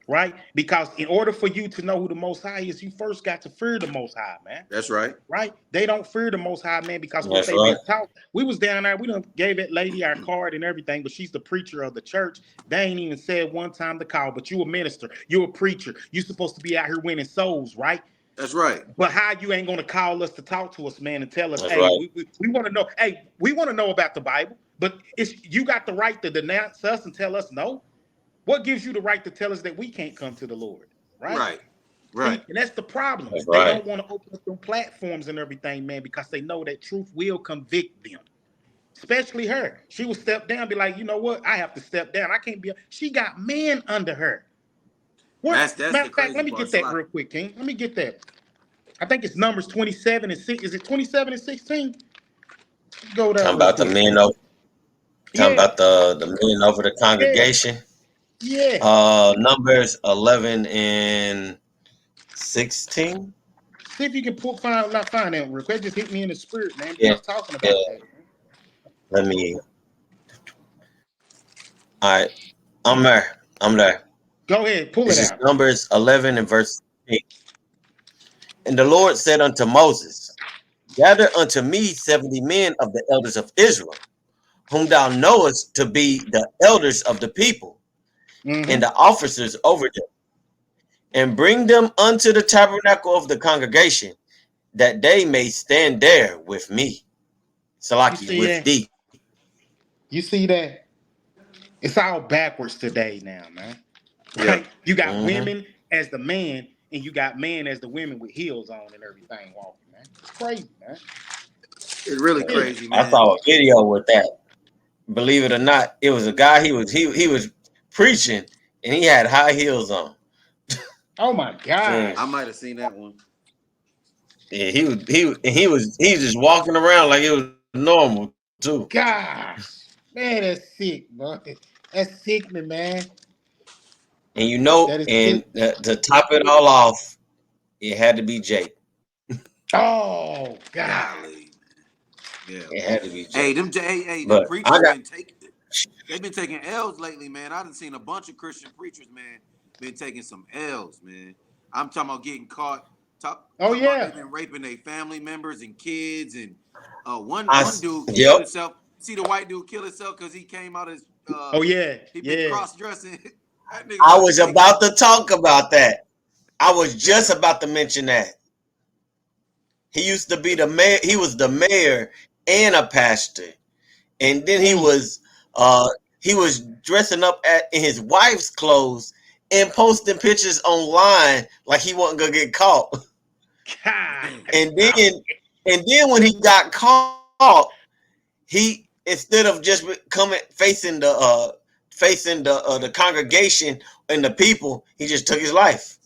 right? Because in order for you to know who the Most High is, you first got to fear the Most High, man. That's right. Right? They don't fear the Most High, man, because what That's they've been right. taught. We was down there, we done gave that lady our card and everything, but she's the preacher of the church. They ain't even said one time to call, but you a minister, you a preacher, you supposed to be out here winning souls, right? That's right. But how you ain't gonna call us to talk to us, man, and tell us, That's hey, right. we want to know, hey, we want to know about the Bible, but it's you got the right to denounce us and tell us no. What gives you the right to tell us that we can't come to the Lord, right? Right. Right. See, and that's the problem. That's They right. don't want to open up them platforms and everything, man, because they know that truth will convict them. Especially her. She will step down, be like, you know what? I have to step down. I can't be. She got men under her. What That's matter the of fact, crazy let me part. get that real quick, King. Let me get that. I think it's numbers 27 and 6. Is it 27 and 16? Go there Talking real about the quick. men over. Talking Yeah, about the men over the yeah, congregation. yeah. Numbers 11 and 16. See if you can find that real quick. Just hit me in the spirit, man. Yeah. Just talking Yeah. about that. Let me. All right. I'm there. I'm there. Go ahead, pull it This is out. Numbers 11 and verse 8. And the Lord said unto Moses, gather unto me 70 men of the elders of Israel, whom thou knowest to be the elders of the people, and Mm-hmm. the officers over them, and bring them unto the tabernacle of the congregation, that they may stand there with me. You Salaki, see with that? thee. You see that? It's all backwards today now, man. Yeah. Right? You got Mm-hmm. women as the man, and you got men as the women with heels on and everything walking, man. It's crazy, man. It's really It is. crazy, I man. saw a video with that. Believe it or not, it was a guy. He was preaching, and he had high heels on. Oh my Mm. gosh. I might have seen that one. Yeah, he was just walking around like it was normal too. Gosh. Man, that's sick, bro. That's sickening, man. And you know, That is and sick. to top it all off, it had to be Jake. Oh God. Golly. Yeah. It had to be Hey, Jake. them But preachers been taking it. they've been taking L's lately, man. I done seen a bunch of Christian preachers, man, been taking some L's, man. I'm talking about getting caught. Oh Talking about yeah. they've been raping their family members and kids, and one I, dude killed yep. himself. See the white dude kill himself because he came out as Oh yeah. he been Yeah. cross dressing. That nigga I about to was take. about to talk about that. I was just about to mention that. He used to be the mayor. He was the mayor and a pastor, and then he was dressing up in his wife's clothes and posting pictures online like he wasn't gonna get caught. God. And then when he got caught, he instead of just coming facing the congregation and the people, he just took his life.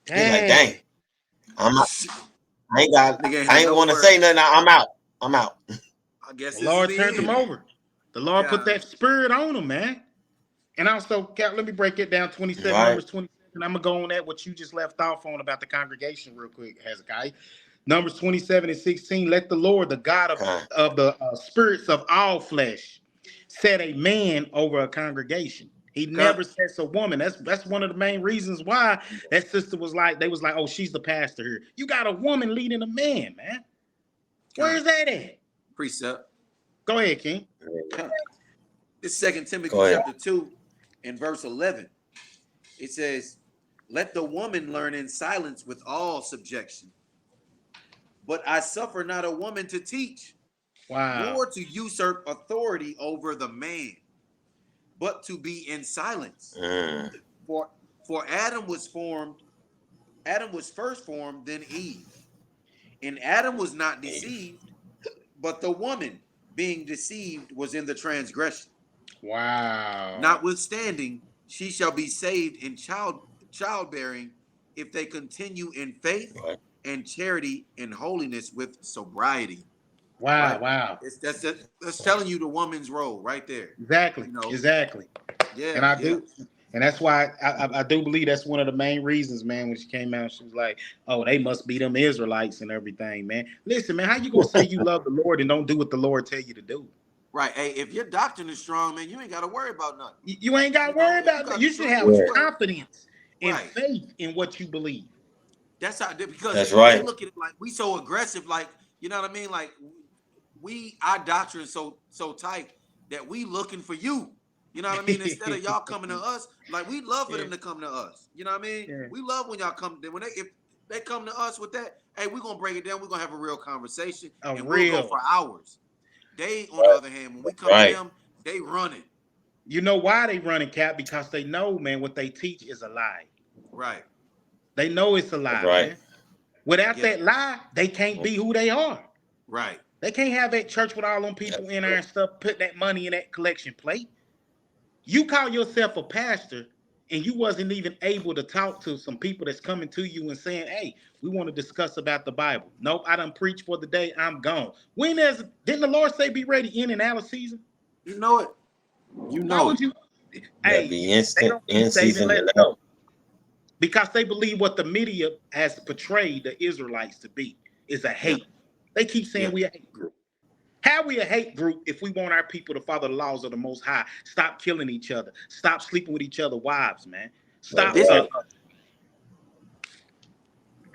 He's like, Dang. dang, I'm not, Nigga ain't I had ain't want to nowhere. say nothing. I'm out. I'm out. I guess The this is Lord the turned him end. over. The Lord put God. that spirit on him, man. And also, Cap, let me break it down. 27, Right. Numbers 27. I'm gonna go on that what you just left off on about the congregation real quick, Hezekiah. Numbers 27 and 16. Let the Lord, the God of the spirits of all flesh, set a man over a congregation. He never sets a woman. That's one of the main reasons why that sister was like, they was like, oh, she's the pastor here. You got a woman leading a man, man. Where's that at? Precept. Go ahead, King. This 2 Timothy Go ahead. chapter 2 and verse 11. It says, let the woman learn in silence with all subjection. But I suffer not a woman to teach, Wow. nor to usurp authority over the man, but to be in silence. For Adam was first formed, then Eve. And Adam was not deceived, but the woman, being deceived, was in the transgression. Wow. Notwithstanding, she shall be saved in childbearing if they continue in faith and charity and holiness with sobriety. Wow. Right? Wow. That's telling you the woman's role right there. Exactly. You know? Exactly. Yeah. And I do. And that's why I do believe that's one of the main reasons, man, when she came out, she was like, oh, they must be them Israelites and everything, man. Listen, man, how you going to say you love the Lord and don't do what the Lord tell you to do? Right. Hey, if your doctrine is strong, man, you ain't got to worry about nothing. You ain't got to worry about that. You should have confidence and faith in what you believe. That's how, because that's right. They look at it like we so aggressive, like, you know what I mean? Like our doctrine is so tight that we looking for you. You know what I mean? Instead of y'all coming to us, like we love for them to come to us. You know what I mean? Yeah. We love when y'all come. If they come to us with that, hey, we're gonna break it down. We're gonna have a real conversation, we'll go for hours. They, on the other hand, when we come to them, they running. You know why they running, Cap? Because they know, man, what they teach is a lie. Right. They know it's a lie, man. Without that lie, they can't be who they are. Right. They can't have that church with all them people in there and stuff, put that money in that collection plate. You call yourself a pastor and you wasn't even able to talk to some people that's coming to you and saying, hey, we want to discuss about the Bible. Nope, I done preached for the day. I'm gone. Didn't the Lord say be ready in and out of season? You know it. Why would you? Hey, be instant, they don't in season. let go. Because they believe what the media has portrayed the Israelites to be is a hate. They keep saying we a hate group. How we a hate group if we want our people to follow the laws of the Most High? Stop killing each other. Stop sleeping with each other's wives, man. Stop.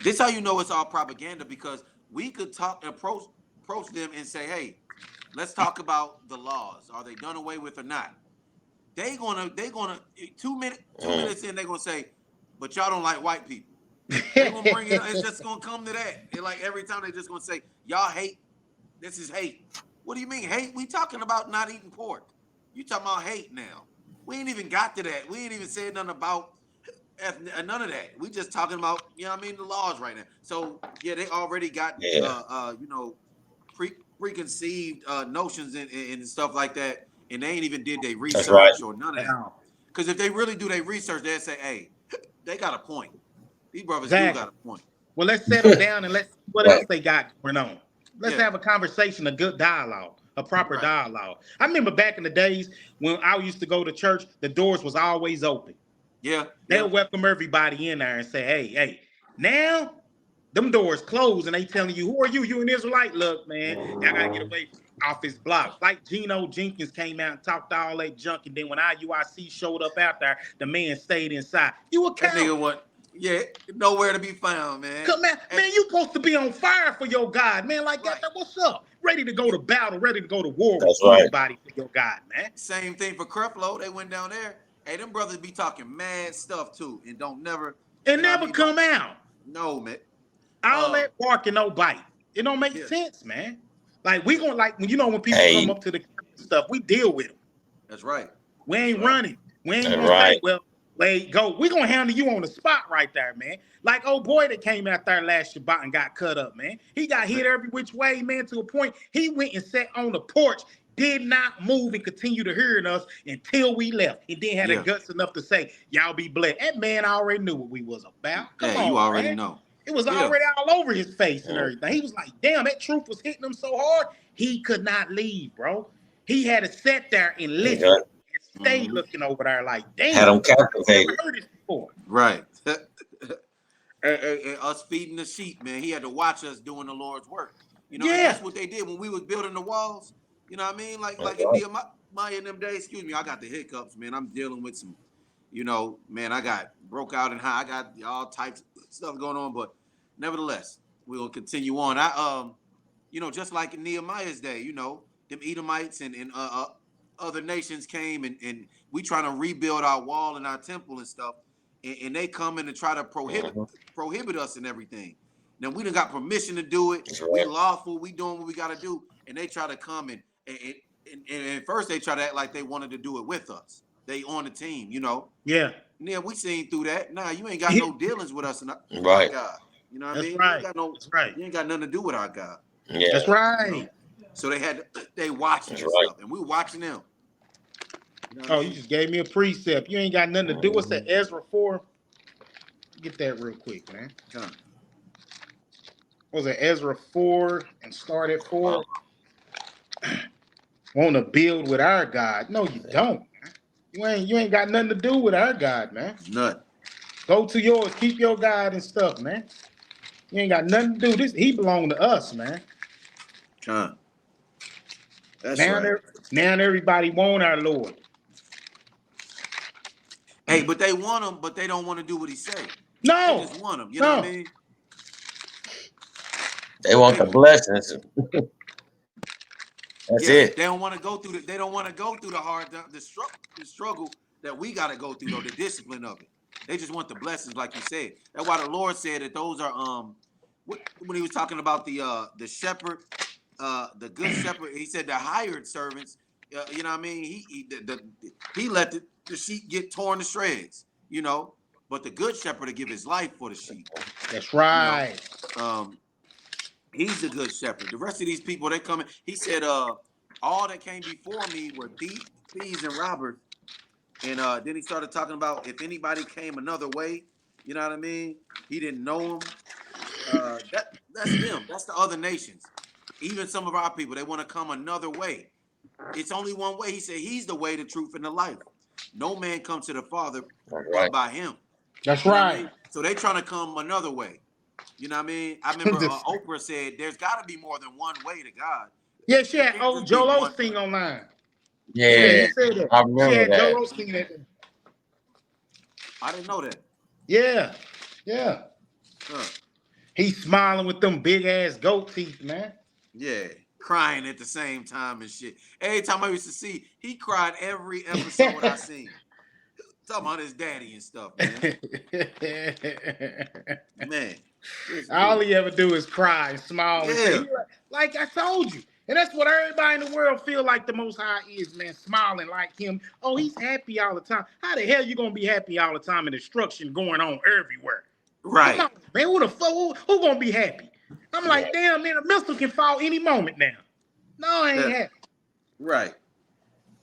This how you know it's all propaganda, because we could approach them and say, hey, let's talk about the laws. Are they done away with or not? They gonna 2 minutes in, they're gonna say, but y'all don't like white people. They're gonna bring it. It's just gonna come to that. They're like every time they just gonna say, y'all hate. This is hate. What do you mean hate? We talking about not eating pork. You talking about hate now? We ain't even got to that. We ain't even said nothing about none of that. We just talking about, you know what I mean, the laws right now. So yeah, they already got preconceived notions and stuff like that, and they ain't even did their research or none of that. Because if they really do their research, they'd say, hey, they got a point. These brothers do got a point. Well, let's settle down and let's see what else they got going on. Let's have a conversation, a good dialogue, a proper dialogue. I remember back in the days when I used to go to church, the doors was always open. Yeah. They'll welcome everybody in there and say, hey, now them doors closed and they telling you, who are you? You an Israelite? Look, man, y'all gotta get away. off his block. Like Geno Jenkins came out and talked all that junk, and then when IUIC showed up out there, the man stayed inside. You a That coward. nigga what? Yeah, nowhere to be found, man. Come man, you supposed to be on fire for your God, man. Like Right. that. What's up? Ready to go to battle, ready to go to war with That's right. anybody for your God, man. Same thing for Creflo. They went down there. Hey, them brothers be talking mad stuff too, and don't never. And You know what I never mean? come out. No, man. All that bark and no bite. It don't make Yeah. sense, man. Like we gonna like when when people Hey. come up to the stuff, we deal with them. That's right. We ain't running. We ain't That's gonna right. say, well, wait, go. We gonna handle you on the spot right there, man. Like old boy that came out there last Shabbat and got cut up, man. He got hit every which way, man, to a point he went and sat on the porch, did not move and continue to hearing us until we left. And then had the guts enough to say, y'all be blessed. That man already knew what we was about. Come on, you already man. know. It was already all over his face and everything. He was like, damn, that truth was hitting him so hard, he could not leave, bro. He had to sit there and listen and stay looking over there like, damn. Had him captivated. Never heard this before. Right. and us feeding the sheep, man. He had to watch us doing the Lord's work. You know, and that's what they did when we was building the walls. You know what I mean? Like in Nehemiah in them days, excuse me, I got the hiccups, man. I'm dealing with some, you know, man, I got broke out and high. I got all types of stuff going on, but nevertheless, we'll continue on. You know, just like in Nehemiah's day, you know, them Edomites and other nations came and we trying to rebuild our wall and our temple and stuff, and they come in and try to prohibit us and everything. Now we done got permission to do it. We lawful. We doing what we got to do, and they try to come and first they try to act like they wanted to do it with us. They on the team, you know. Yeah. Yeah, we seen through that. Nah, you ain't got no dealings with us, and our God. You know what I mean? Right. You ain't got no. That's right. You ain't got nothing to do with our God. Yeah. That's right. You know? So they watching and stuff, and we watching them. You know you just gave me a precept. You ain't got nothing to do. What's that, Ezra 4? Get that real quick, man. What was it, Ezra 4 and start at 4? Want to build with our God? No, you don't. Man. You ain't got nothing to do with our God, man. Nothing. Go to yours. Keep your God and stuff, man. You ain't got nothing to do. This he belong to us, man. That's now right. Now everybody want our Lord. Hey, but they want him, but they don't want to do what he say. No, they just want him. You know what I mean? They want the blessings. That's it. They don't want to go through They don't want to go through the struggle that we got to go through, though, the discipline of it. They just want the blessings, like you said. That's why the Lord said that those are when he was talking about the shepherd, the good shepherd. He said the hired servants. You know what I mean? He let the sheep get torn to shreds. You know, but the good shepherd to give his life for the sheep. That's right. You know? He's the good shepherd. The rest of these people, they come in. He said, all that came before me were thieves and robbers. And then he started talking about if anybody came another way, you know what I mean? He didn't know them. That's them. That's the other nations. Even some of our people, they want to come another way. It's only one way. He said he's the way, the truth, and the life. No man comes to the Father but by him. That's you know right. I mean? So they trying to come another way. You know what I mean? I remember Oprah said, there's got to be more than one way to God. Yeah, she had Joel Osteen online. Yeah, he said that. I remember she had that. Joel Osteen at them. I didn't know that. Yeah. He's smiling with them big ass goat teeth, man. Yeah, crying at the same time and shit. Every time I used to see, he cried every episode I seen. Talking about his daddy and stuff, man. Man. All he ever do is cry and smile. Yeah. And like I told you. And that's what everybody in the world feel like the Most High is, man, smiling like him. Oh, he's happy all the time. How the hell you going to be happy all the time and destruction going on everywhere? Right. Come on, man, who the fuck, who going to be happy? I'm like, damn, man, a missile can fall any moment now. No, I ain't happy. Right.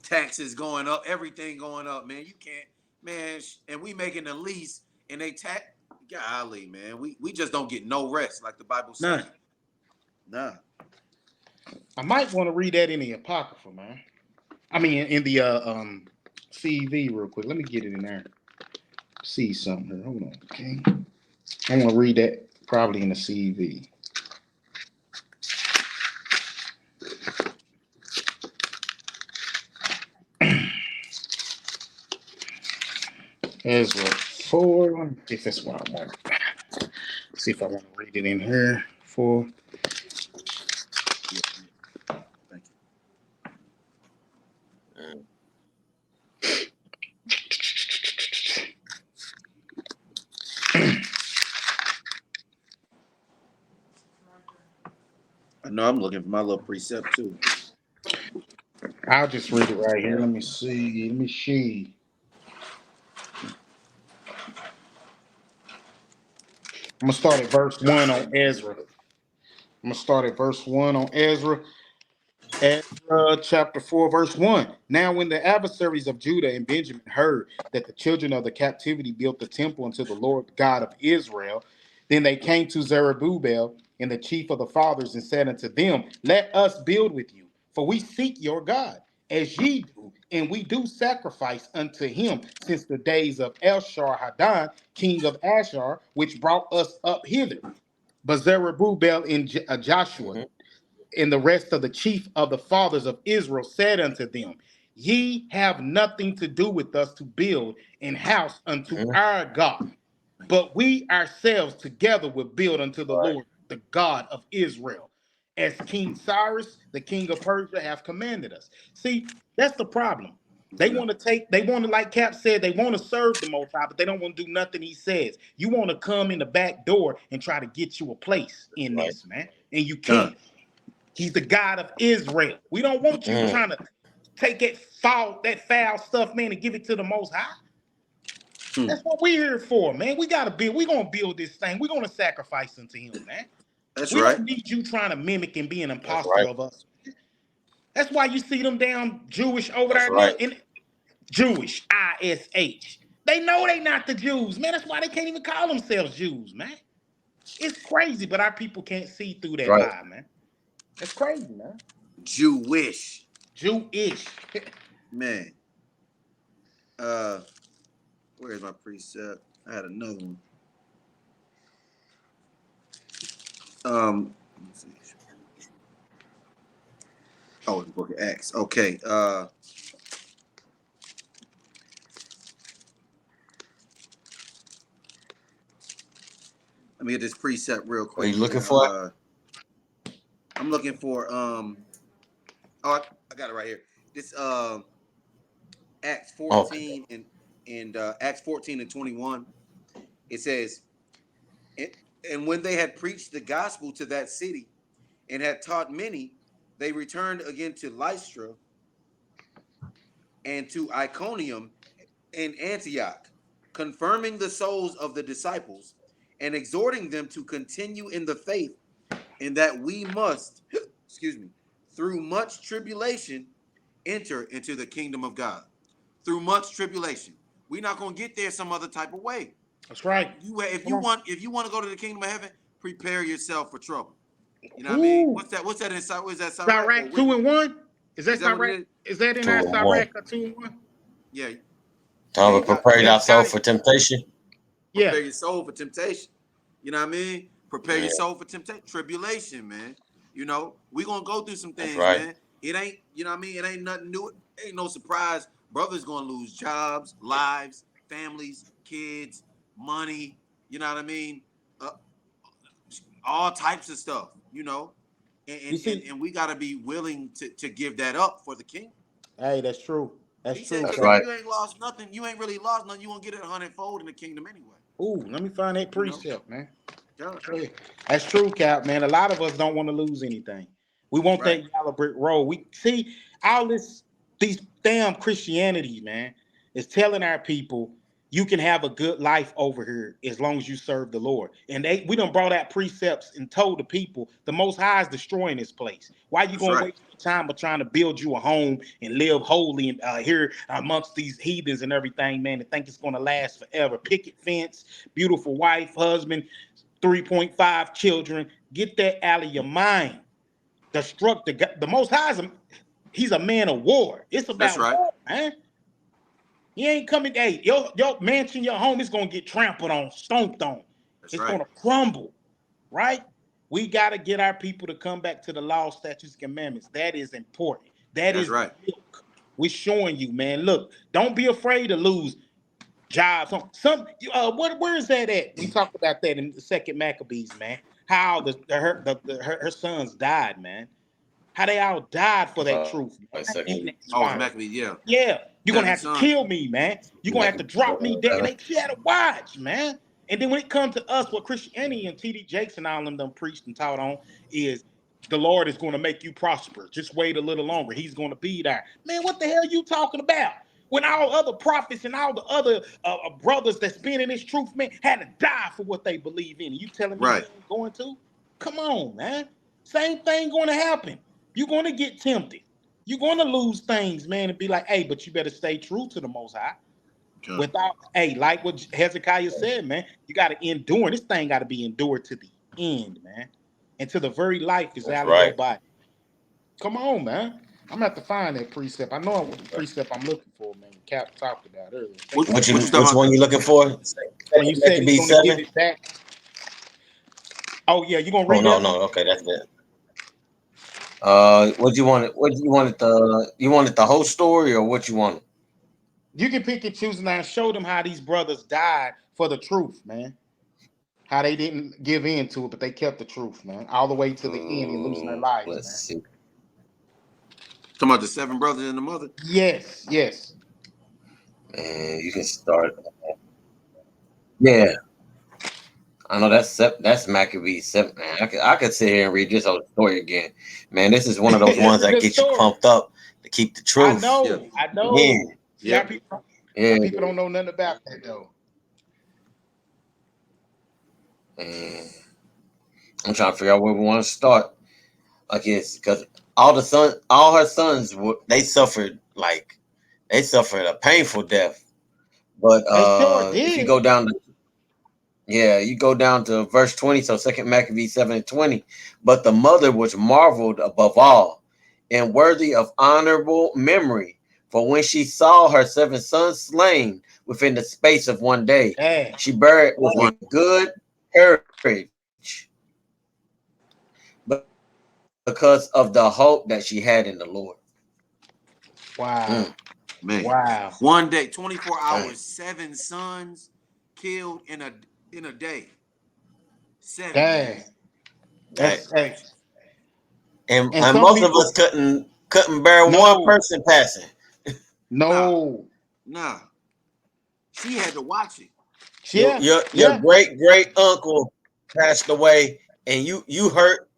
Taxes going up, everything going up, man. You can't, man, and we making the lease and they tax. Golly, man, we just don't get no rest, like the Bible says. Nah. I might want to read that in the Apocrypha, man. I mean, in the CV real quick. Let me get it in there. See something here. Hold on, okay. I'm gonna read that probably in the CV. Ezra 4. Let me see if that's what I want. See if I want to read it in here. 4. Yeah. Thank you. I know I'm looking for my little precept too. I'll just read it right here. Let me see. Let me see. I'm gonna start at verse 1 on Ezra. I'm gonna start at verse 1 on Ezra. Ezra chapter 4, verse 1. Now, when the adversaries of Judah and Benjamin heard that the children of the captivity built the temple unto the Lord God of Israel, then they came to Zerubbabel and the chief of the fathers and said unto them, let us build with you, for we seek your God, as ye do, and we do sacrifice unto him since the days of Elshar-Hadon, king of Ashur, which brought us up hither. But Zerubbabel and Joshua Mm-hmm. and the rest of the chief of the fathers of Israel said unto them, ye have nothing to do with us to build an house unto Mm-hmm. our God, but we ourselves together will build unto the Right. Lord, the God of Israel, as King Cyrus, the king of Persia, have commanded us. See, that's the problem. They Yeah. want to they want to, like Cap said, they want to serve the Most High, but they don't want to do nothing he says. You want to come in the back door and try to get you a place in Right. this, man, and you Done. can't. He's the God of Israel. We don't want you Mm. trying to take that foul stuff, man, and give it to the Most High. Hmm. That's what we're here for, man. We gotta build. We're gonna build this thing. We're gonna sacrifice unto Him, man. That's We right. don't need you trying to mimic and be an That's imposter right. of us. That's why you see them damn Jewish over That's there. right. Look, in Jewish ISH. They know they not the Jews, man. That's why they can't even call themselves Jews, man. It's crazy, but our people can't see through that Right. lie, man. That's crazy, man. Jewish. Jewish. Man. Where's my precept? I had another one. Let's see. Oh, the book of Acts. Okay. Let me get this precept real What are quick you looking here. for? I'm looking for I got it right here. This Acts Okay. 14 and Acts 14 and 21. It says, and when they had preached the gospel to that city and had taught many, they returned again to Lystra and to Iconium and Antioch, confirming the souls of the disciples and exhorting them to continue in the faith, and that we must, excuse me, through much tribulation, enter into the kingdom of God. Through much tribulation, we're not gonna get there some other type of way. That's right. If Come you on. want to go to the kingdom of heaven, prepare yourself for trouble. You know what I mean? Ooh. What's that inside? What's that Sirach or Sirach 2 wisdom? and 1? Is Is that that what it Sirach? is? Is that in Two our and one. Sirach or 2 and 1? Yeah, yeah. Time to prepare Yeah, thyself got for it. temptation. Yeah. Prepare your soul for temptation. You know what I mean? Prepare your Yeah. soul for temptation, tribulation, man. You know, we gonna go through some That's things, right. man. It ain't, you know what I mean? It ain't nothing new. It ain't no surprise. Brothers gonna lose jobs, lives, families, kids, money. You know what I mean? Uh, all types of stuff. You know, and You and, and, see, and we gotta be willing to give that up for the king. hey, that's true. That's He said, true, That's because if Cap. right. you ain't lost nothing, you ain't really lost nothing. You won't get it 100-fold in the kingdom anyway. Ooh, let me find that You know? precept, man. Yeah. Hey, that's true, Cap, man. A lot of us don't want to lose anything. We want Right. that yellow brick road. We see all these damn Christianity, man, is telling our people you can have a good life over here as long as you serve the Lord. And we done brought out precepts and told the people the Most High is destroying this place. Why you That's gonna right. waste your time of trying to build you a home and live holy here amongst these heathens and everything, man, and think it's gonna last forever? Picket fence, beautiful wife, husband, 3.5 children. Get that out of your mind. The Most High he's a man of war. It's That's about right. war, man. He ain't coming. Hey, your mansion, your home is gonna get trampled on, stomped on. That's It's right. gonna crumble, right? We gotta get our people to come back to the law, statutes, commandments. That is important. That That's is the right. milk. We're showing you, man. Look, don't be afraid to lose jobs. Where is that at? We talked about that in the second Maccabees, man. How her sons died, man. How they all died for that truth, man. I hate that Oh, the spine. Maccabee, yeah. Yeah, you're gonna 7 have to sons. kill me, man. You're gonna have to drop me dead. And she had to watch, man. And then when it comes to us, what Christianity and T.D. Jakes and all of them preached and taught on is the Lord is going to make you prosper. Just wait a little longer. He's going to be there. Man, what the hell are you talking about? When all other prophets and all the other brothers that's been in this truth, man, had to die for what they believe in. You telling me he ain't going to? Come on, man. Same thing going to happen. You're going to get tempted. You're going to lose things, man, and be like, hey, but you better stay true to the Most High. Okay. Without, hey, like what Hezekiah said, man, you got to endure. This thing got to be endured to the end, man. And to the very life is out of your body. Come on, man. I'm going to have to find that precept. I know what the precept I'm looking for, man. Cap talked about earlier. Which one you looking for? When you said he's going to give it back. Oh, yeah, you going to read that? No. Okay, that's it. What you wanted? What you wanted you wanted the whole story, or what you wanted? You can pick and choose now and show them how these brothers died for the truth, man. How they didn't give in to it, but they kept the truth, man, all the way to the end and losing their lives. Let's see. Talking about the 7 brothers and the mother. Yes. And you can start. Yeah. I know that's Maccabee 7, man. I could sit here and read this whole story again. Man, this is one of those ones that get you pumped up to keep the truth. I know. Yeah. People don't know nothing about that though. And I'm trying to figure out where we want to start. I guess because all her sons, they suffered a painful death. But if you go down to verse 20, so 2 Maccabees 7:20. But the mother was marveled above all and worthy of honorable memory. For when she saw her 7 sons slain within the space of one day, she buried with a good courage, but because of the hope that she had in the Lord. Wow. Man. Wow. One day, 24 hours, 7 sons killed in a day. 7 days. That's and most of us couldn't bear one person passing. No. Nah. She had to watch it. Your great uncle passed away, and you hurt,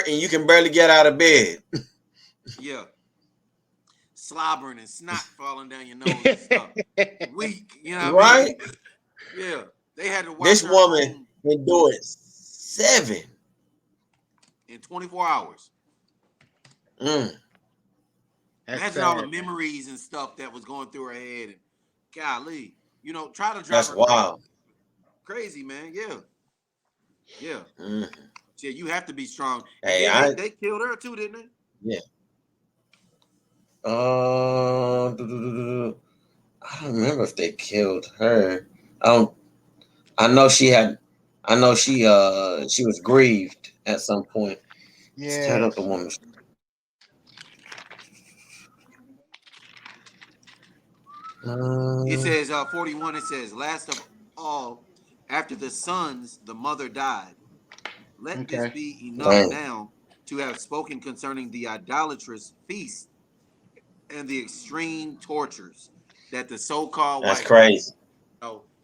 and you can barely get out of bed. Yeah. Slobbering and snot falling down your nose and stuff. Weak, you know what I mean? Yeah. They had to watch this woman endured 7 in 24 hours. Imagine all the memories and stuff that was going through her head. And golly, try to drive that's her wild. Crazy, man. Yeah. Yeah, you have to be strong. Hey, they killed her too, didn't they? Yeah. I don't remember if they killed her. I know she was grieved at some point. Yeah. Turn up the woman. It says 41. It says, last of all, after the sons, the mother died. Let this be enough now to have spoken concerning the idolatrous feast and the extreme tortures that the so-called That's white crazy.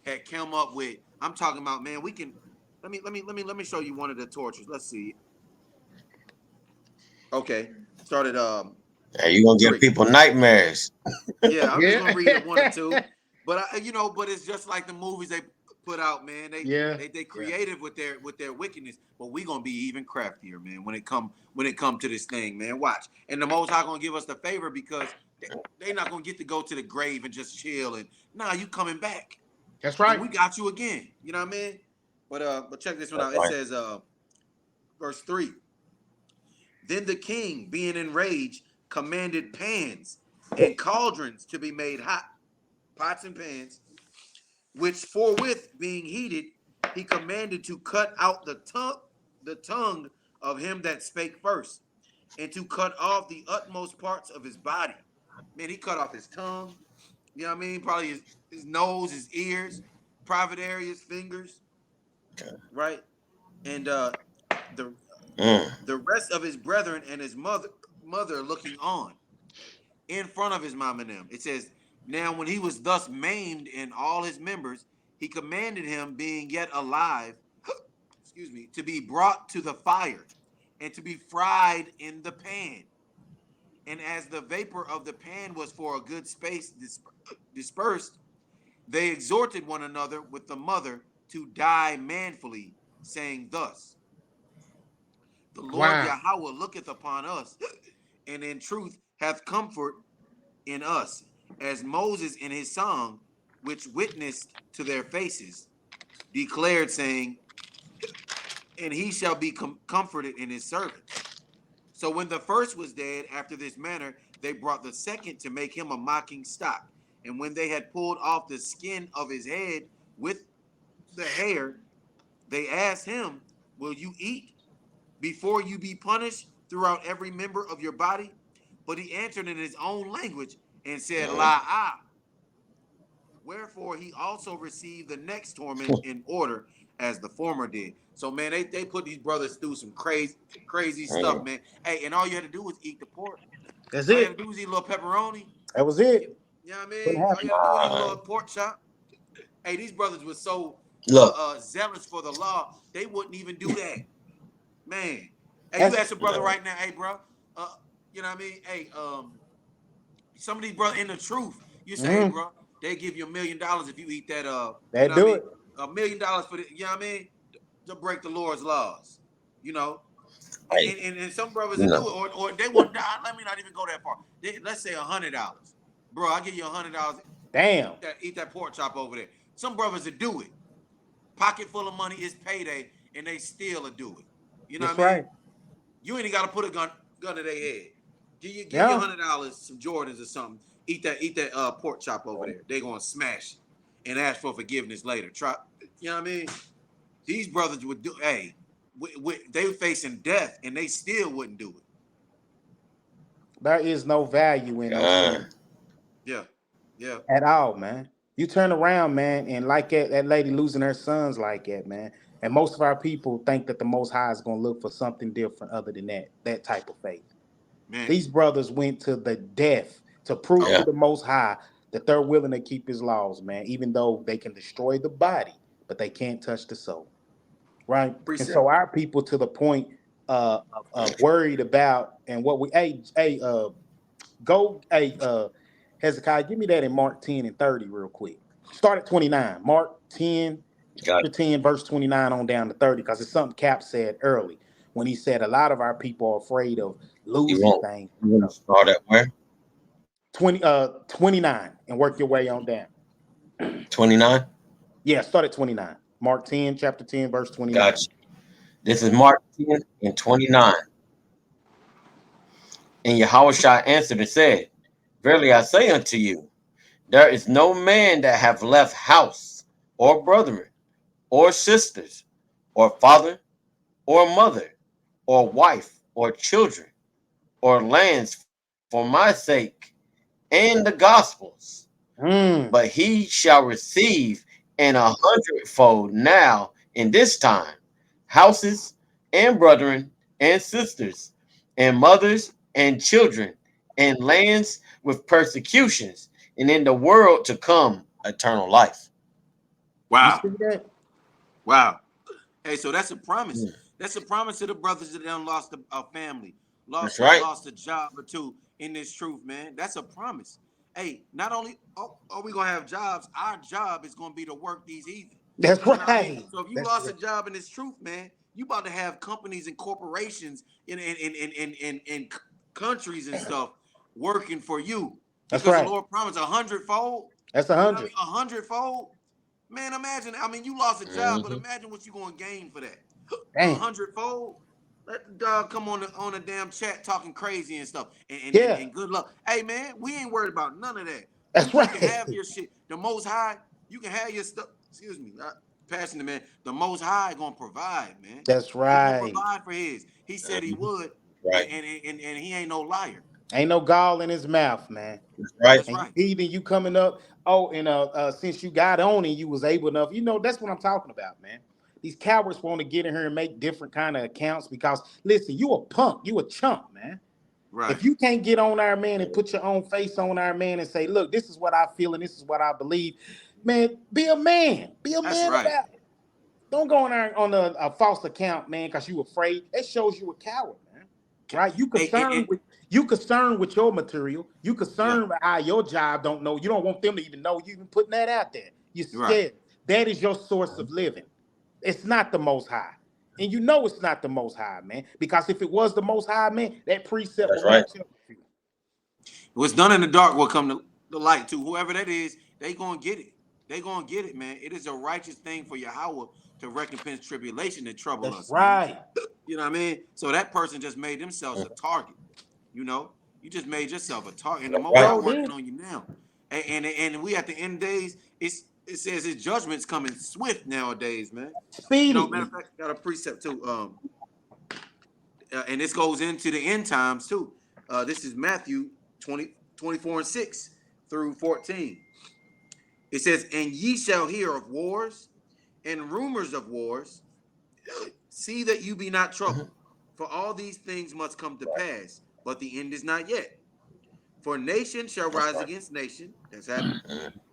Had come up with. I'm talking about, man. We can. Let me show you one of the tortures. Let's see. Okay, started. Hey, you gonna give people nightmares? Yeah, I'm just gonna read 1 or 2. But but it's just like the movies they put out, man. They creative with their wickedness, but we gonna be even craftier, man. When it come to this thing, man. Watch, and the Most High gonna give us the favor because they not gonna get to go to the grave and just chill and you coming back. That's right. And we got you again. You know what I mean? But check this one out. It says verse 3. Then the king, being enraged, commanded pans and cauldrons to be made hot, pots and pans, which forthwith being heated, he commanded to cut out the tongue of him that spake first, and to cut off the utmost parts of his body. Man, he cut off his tongue, You know what I mean? Probably his nose, his ears, private areas, fingers, right? And the Mm. the rest of his brethren and his mother looking on in front of his mom and them. It says, now when he was thus maimed in all his members, he commanded him, being yet alive, excuse me, to be brought to the fire and to be fried in the pan. And as the vapor of the pan was for a good space dispersed, they exhorted one another with the mother to die manfully, saying thus, the Lord Wow. Yahweh looketh upon us, and in truth hath comfort in us, as Moses in his song, which witnessed to their faces, declared, saying, and he shall be comforted in his servants. So when the first was dead, after this manner, they brought the second to make him a mocking stock. And when they had pulled off the skin of his head with the hair, they asked him, will you eat before you be punished throughout every member of your body? But he answered in his own language and said, La ah. Wherefore he also received the next torment in order as the former did. So man, they put these brothers through some crazy stuff, man. Hey, and all you had to do was eat the pork. That's All you had it. to do was eat a little pepperoni. That was You it. know what I Couldn't mean? All you happen. had to do was eat a Uh, little pork chop. Hey, these brothers were so look, zealous for the law, they wouldn't even do that. Man. Hey, you That's ask a brother right now, hey, bro, you know what I mean? Hey, some of these brothers in the truth, you say, hey, bro, they give you $1 million if you eat that, you that know what I do mean? it. $1 million for the, you know what I mean? To break the Lord's laws, you know? I, And some brothers you that know, do it, or they want to die. Let me not even go that far. Let's say $100, bro. I'll give you $100. Damn. Eat that pork chop over there. Some brothers that do it, pocket full of money is payday, and they still will do it. You know what That's I mean? right. You ain't got to put a gun to their head. Give you Yeah. $100, some Jordans or something. Eat that pork chop over there. They gonna smash it and ask for forgiveness later. Try, you know what I mean? These brothers would do. Hey, they were facing death and they still wouldn't do it. There is no value in those uh, things Yeah, yeah, at all, man. You turn around, man, and like that lady losing her sons like that, man. And most of our people think that the Most High is going to look for something different other than that type of faith. man. These brothers went to the death to prove Oh, to yeah, the Most High that they're willing to keep His laws, man, even though they can destroy the body, but they can't touch the soul, right? And precept. so our people to the point of worried about and what we go Hezekiah, give me that in Mark 10 and 30 real quick. Start at 29. Mark 10, got chapter 10, verse 29 on down to 30, because it's something Cap said early when he said a lot of our people are afraid of you losing won't. things. You want to start at where? 29 and work your way on down. 29. Yeah, start at 29. Mark 10, chapter 10, verse 29. Gotcha. This is Mark 10 and 29. And Yahushua answered and said, verily I say unto you, there is no man that have left house, or brethren, or sisters, or father, or mother, or wife, or children, or lands for my sake and the gospel's, Mm, but he shall receive an 100-fold now in this time houses and brethren and sisters and mothers and children and lands with persecutions, and in the world to come eternal life. you Wow, see that? wow. Hey, so that's a promise. Mm, That's a promise to the brothers that done lost a family, that's right. lost a job or two in this truth, man. That's a promise. Hey, not only are we gonna have jobs, our job is gonna be to work these heathen. That's You know what I mean? right. So if you That's lost a right. job in this truth, man, you about to have companies and corporations in countries and stuff working for you That's because the right. Lord promised 100-fold. That's a You know what I hundred. mean? 100-fold. Man, imagine. I mean, you lost a job, but Hmm. imagine what you gonna gain for that. A Damn. 100-fold. Let the dog come on the damn chat talking crazy and stuff. Yeah, And good luck. Hey man, we ain't worried about none of that. that's You can right. have your shit. The Most High, you can have your stuff. Excuse me, passing the man. The Most High gonna provide, man. That's He gonna right. provide for his. He said he Hmm. would, Right. and he ain't no liar. Ain't no gall in his mouth, man. That's right. That's And you right. heathen, you coming up. Oh, and since you got on and you was able enough, that's what I'm talking about, man. These cowards want to get in here and make different kind of accounts because listen, you a punk, you a chump, man. Right. If you can't get on our man and put your own face on our man and say, look, this is what I feel and this is what I believe, man, be a man. Be a That's man right. about it. Don't go on there on a false account, man, because you afraid. It shows you a coward, man. Right? Hey, You concerned with your material. You yeah. concerned with how your job don't know. You don't want them to even know you even putting that out there. You're Right. scared. That is your source of living. It's not the most high. And you know it's not the most high, man. Because if it was the most high, man, that precept That's will right. match up with you. What's done in the dark will come to the light too. Whoever that is, they gonna get it. They gonna get it, man. It is a righteous thing for Yahweh to recompense tribulation and trouble That's us, man. right. You know what I mean? So that person just made themselves a target. You know, you just made yourself a target, and the That's Most right. High So working then, on you now. And we at the end days, it says his judgment's coming swift nowadays, man. You know, matter of speedily. fact, got a precept too. And this goes into the end times too. This is Matthew 24:6 through 14. It says, "And ye shall hear of wars and rumors of wars. See that you be not troubled, for all these things must come to pass, but the end is not yet. For nation shall That's rise right. against nation, that's happening,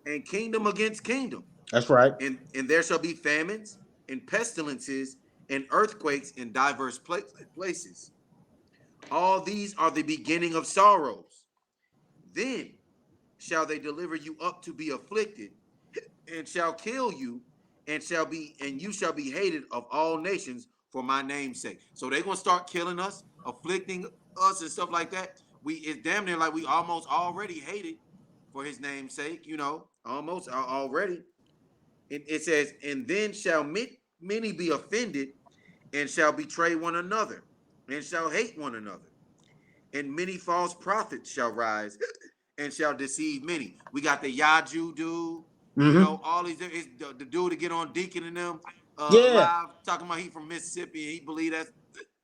and kingdom against kingdom, That's right. and there shall be famines and pestilences and earthquakes in diverse places. All these are the beginning of sorrows. Then shall they deliver you up to be afflicted, and shall kill you, and you shall be hated of all nations for my name's sake." So they're gonna start killing us, afflicting us, and stuff like that. It's damn near like we almost already hated for his name's sake, almost already. It says, "And then shall many be offended, and shall betray one another, and shall hate one another. And many false prophets shall rise and shall deceive many." We got the Yaju dude, Mm-hmm. all these. It's the dude to get on Deacon and them Yeah, live talking about he from Mississippi and he believe that's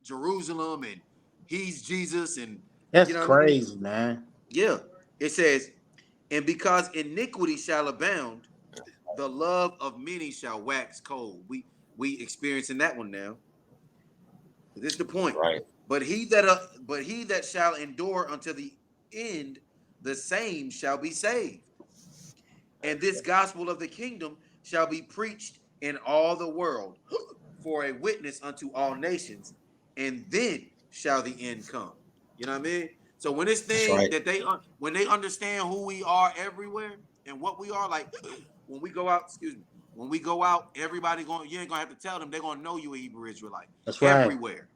Jerusalem and he's Jesus, and you that's know what I mean? crazy, man. Yeah. It says, "And because iniquity shall abound, the love of many shall wax cold." We experiencing that one now. This is the point. Right. But he that shall endure until the end, the same shall be saved. And this gospel of the kingdom shall be preached in all the world for a witness unto all nations, and then shall the end come. You know what I mean? So when this That's thing right. that when they understand who we are everywhere and what we are, like when we go out, excuse me, when we go out, everybody going, you ain't gonna have to tell them, they're gonna know you a Hebrew Israelite That's right. everywhere.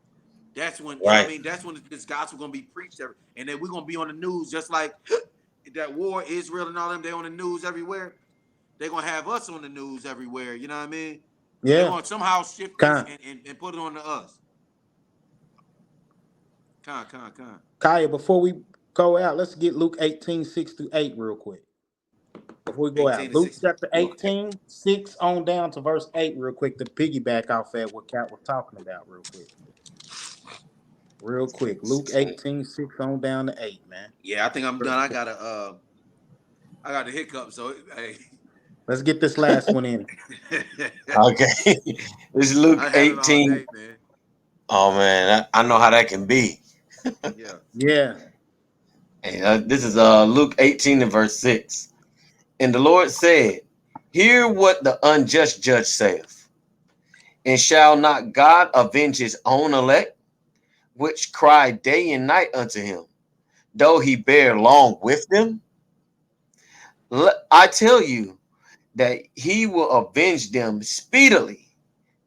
That's when, you know what I Right. mean? That's when this gospel gonna be preached, and then we're gonna be on the news just like that war, Israel and all them. They on the news everywhere. They're gonna have us on the news everywhere. You know what I mean? They're Yeah. gonna somehow shift this Con. and put it on to us. Con. Kaya, before we go out, let's get Luke 18:6-8 real quick. Before we go 18 out. to Luke 60. chapter 18:6 on down to verse 8, real quick, to piggyback off at what Cat was talking about, real quick. Real quick. Luke 16. 18:6 on down to 8, man. Yeah, I think I'm Real done. quick. I got a hiccup. So hey, Let's get this last one in. Okay. This is Luke I had it all 18. day, man. Oh man, I know how that can be. Yeah. Yeah. Hey, this is Luke 18 and verse 6. And the Lord said, "Hear what the unjust judge saith. And shall not God avenge his own elect, which cry day and night unto him, though he bear long with them? I tell you that he will avenge them speedily.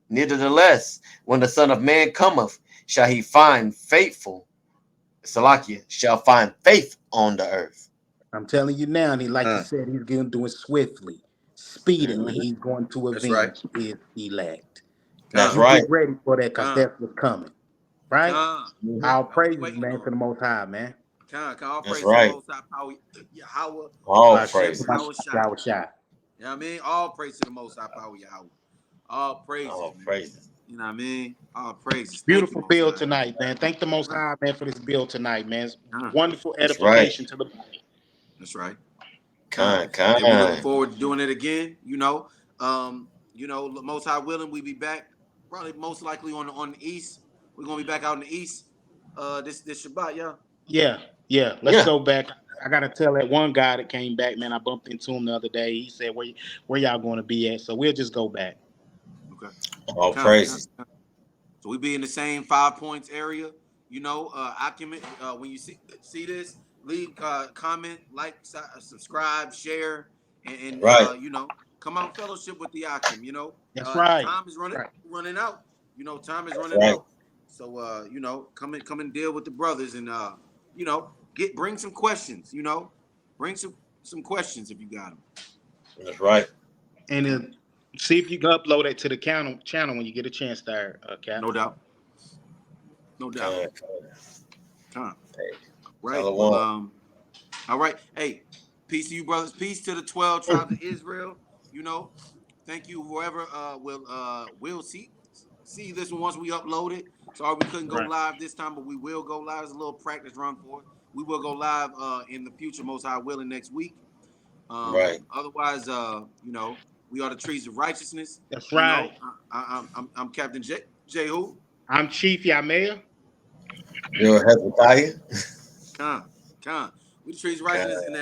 Nevertheless, when the Son of Man cometh, shall he find faithful, Salakia, shall find faith on the earth." I'm telling you now, and he, like he Uh, said, he's going to do it swiftly, speedily. Mhm. He's going to that's right. avenge his elect. That's Con, You get right. ready for that because con, that's what's coming. Right? con. Mhm. All We praises, waiting man, on to it. the Most High, man. Con. All That's praise to the right. Most High power, Yahweh, All Hashem, praises. Yahweh Shai. Yahweh Shai. You know what I mean? All praise to the Most High power, Yahweh. All praises, All man. praises. You know what I mean? All praises. Thank you, Beautiful Most bill High. tonight, man. Thank the Most Right. High, man, for this bill tonight, man. It's Con. wonderful That's right. edification to the body. That's right. Con, And we looking con. forward to doing it again. Most High willing, we be back. Probably most likely on the east. We're gonna be back out in the east. This Shabbat, y'all. Yeah. Let's Yeah. go back. I gotta tell that one guy that came back, man. I bumped into him the other day. He said, "Where y'all going to be at?" So we'll just go back. Okay. All Con. praises. So we be in the same 5 points area. Acumen. When you see this, leave comment, like, subscribe, share, and Right. come out fellowship with the Akim. That's right. Time is Right. running out. Time is That's running right. out. So come and deal with the brothers and bring some questions. Bring some questions if you got them. That's right. And see if you can upload it to the channel when you get a chance there, Cap. No doubt. No doubt. Con, Time. hey, Right. Well, Shalom. all right. Hey, peace to you, brothers. Peace to the 12 tribes of Israel. Thank you, whoever will see this one once we upload it. Sorry we couldn't go Right. live this time, but we will go live. It's a little practice run for it. We will go live in the future, most high willing, next week. Right. Otherwise, we are the trees of righteousness. That's right. I'm Captain J who? I'm Chief Yamea. You're Hezekiah. Con. We the trees of Con, righteousness, and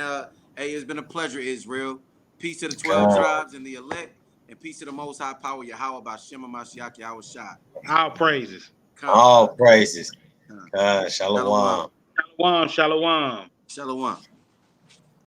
hey, it's been a pleasure, Israel. Peace to the 12 con. tribes and the elect, and peace to the Most High Power Yahweh by Shema Mashiach Yahweh Shai. All praises. All praises. Con. Con, Shalom. Shalom. Shalom. Shalom. Shalom.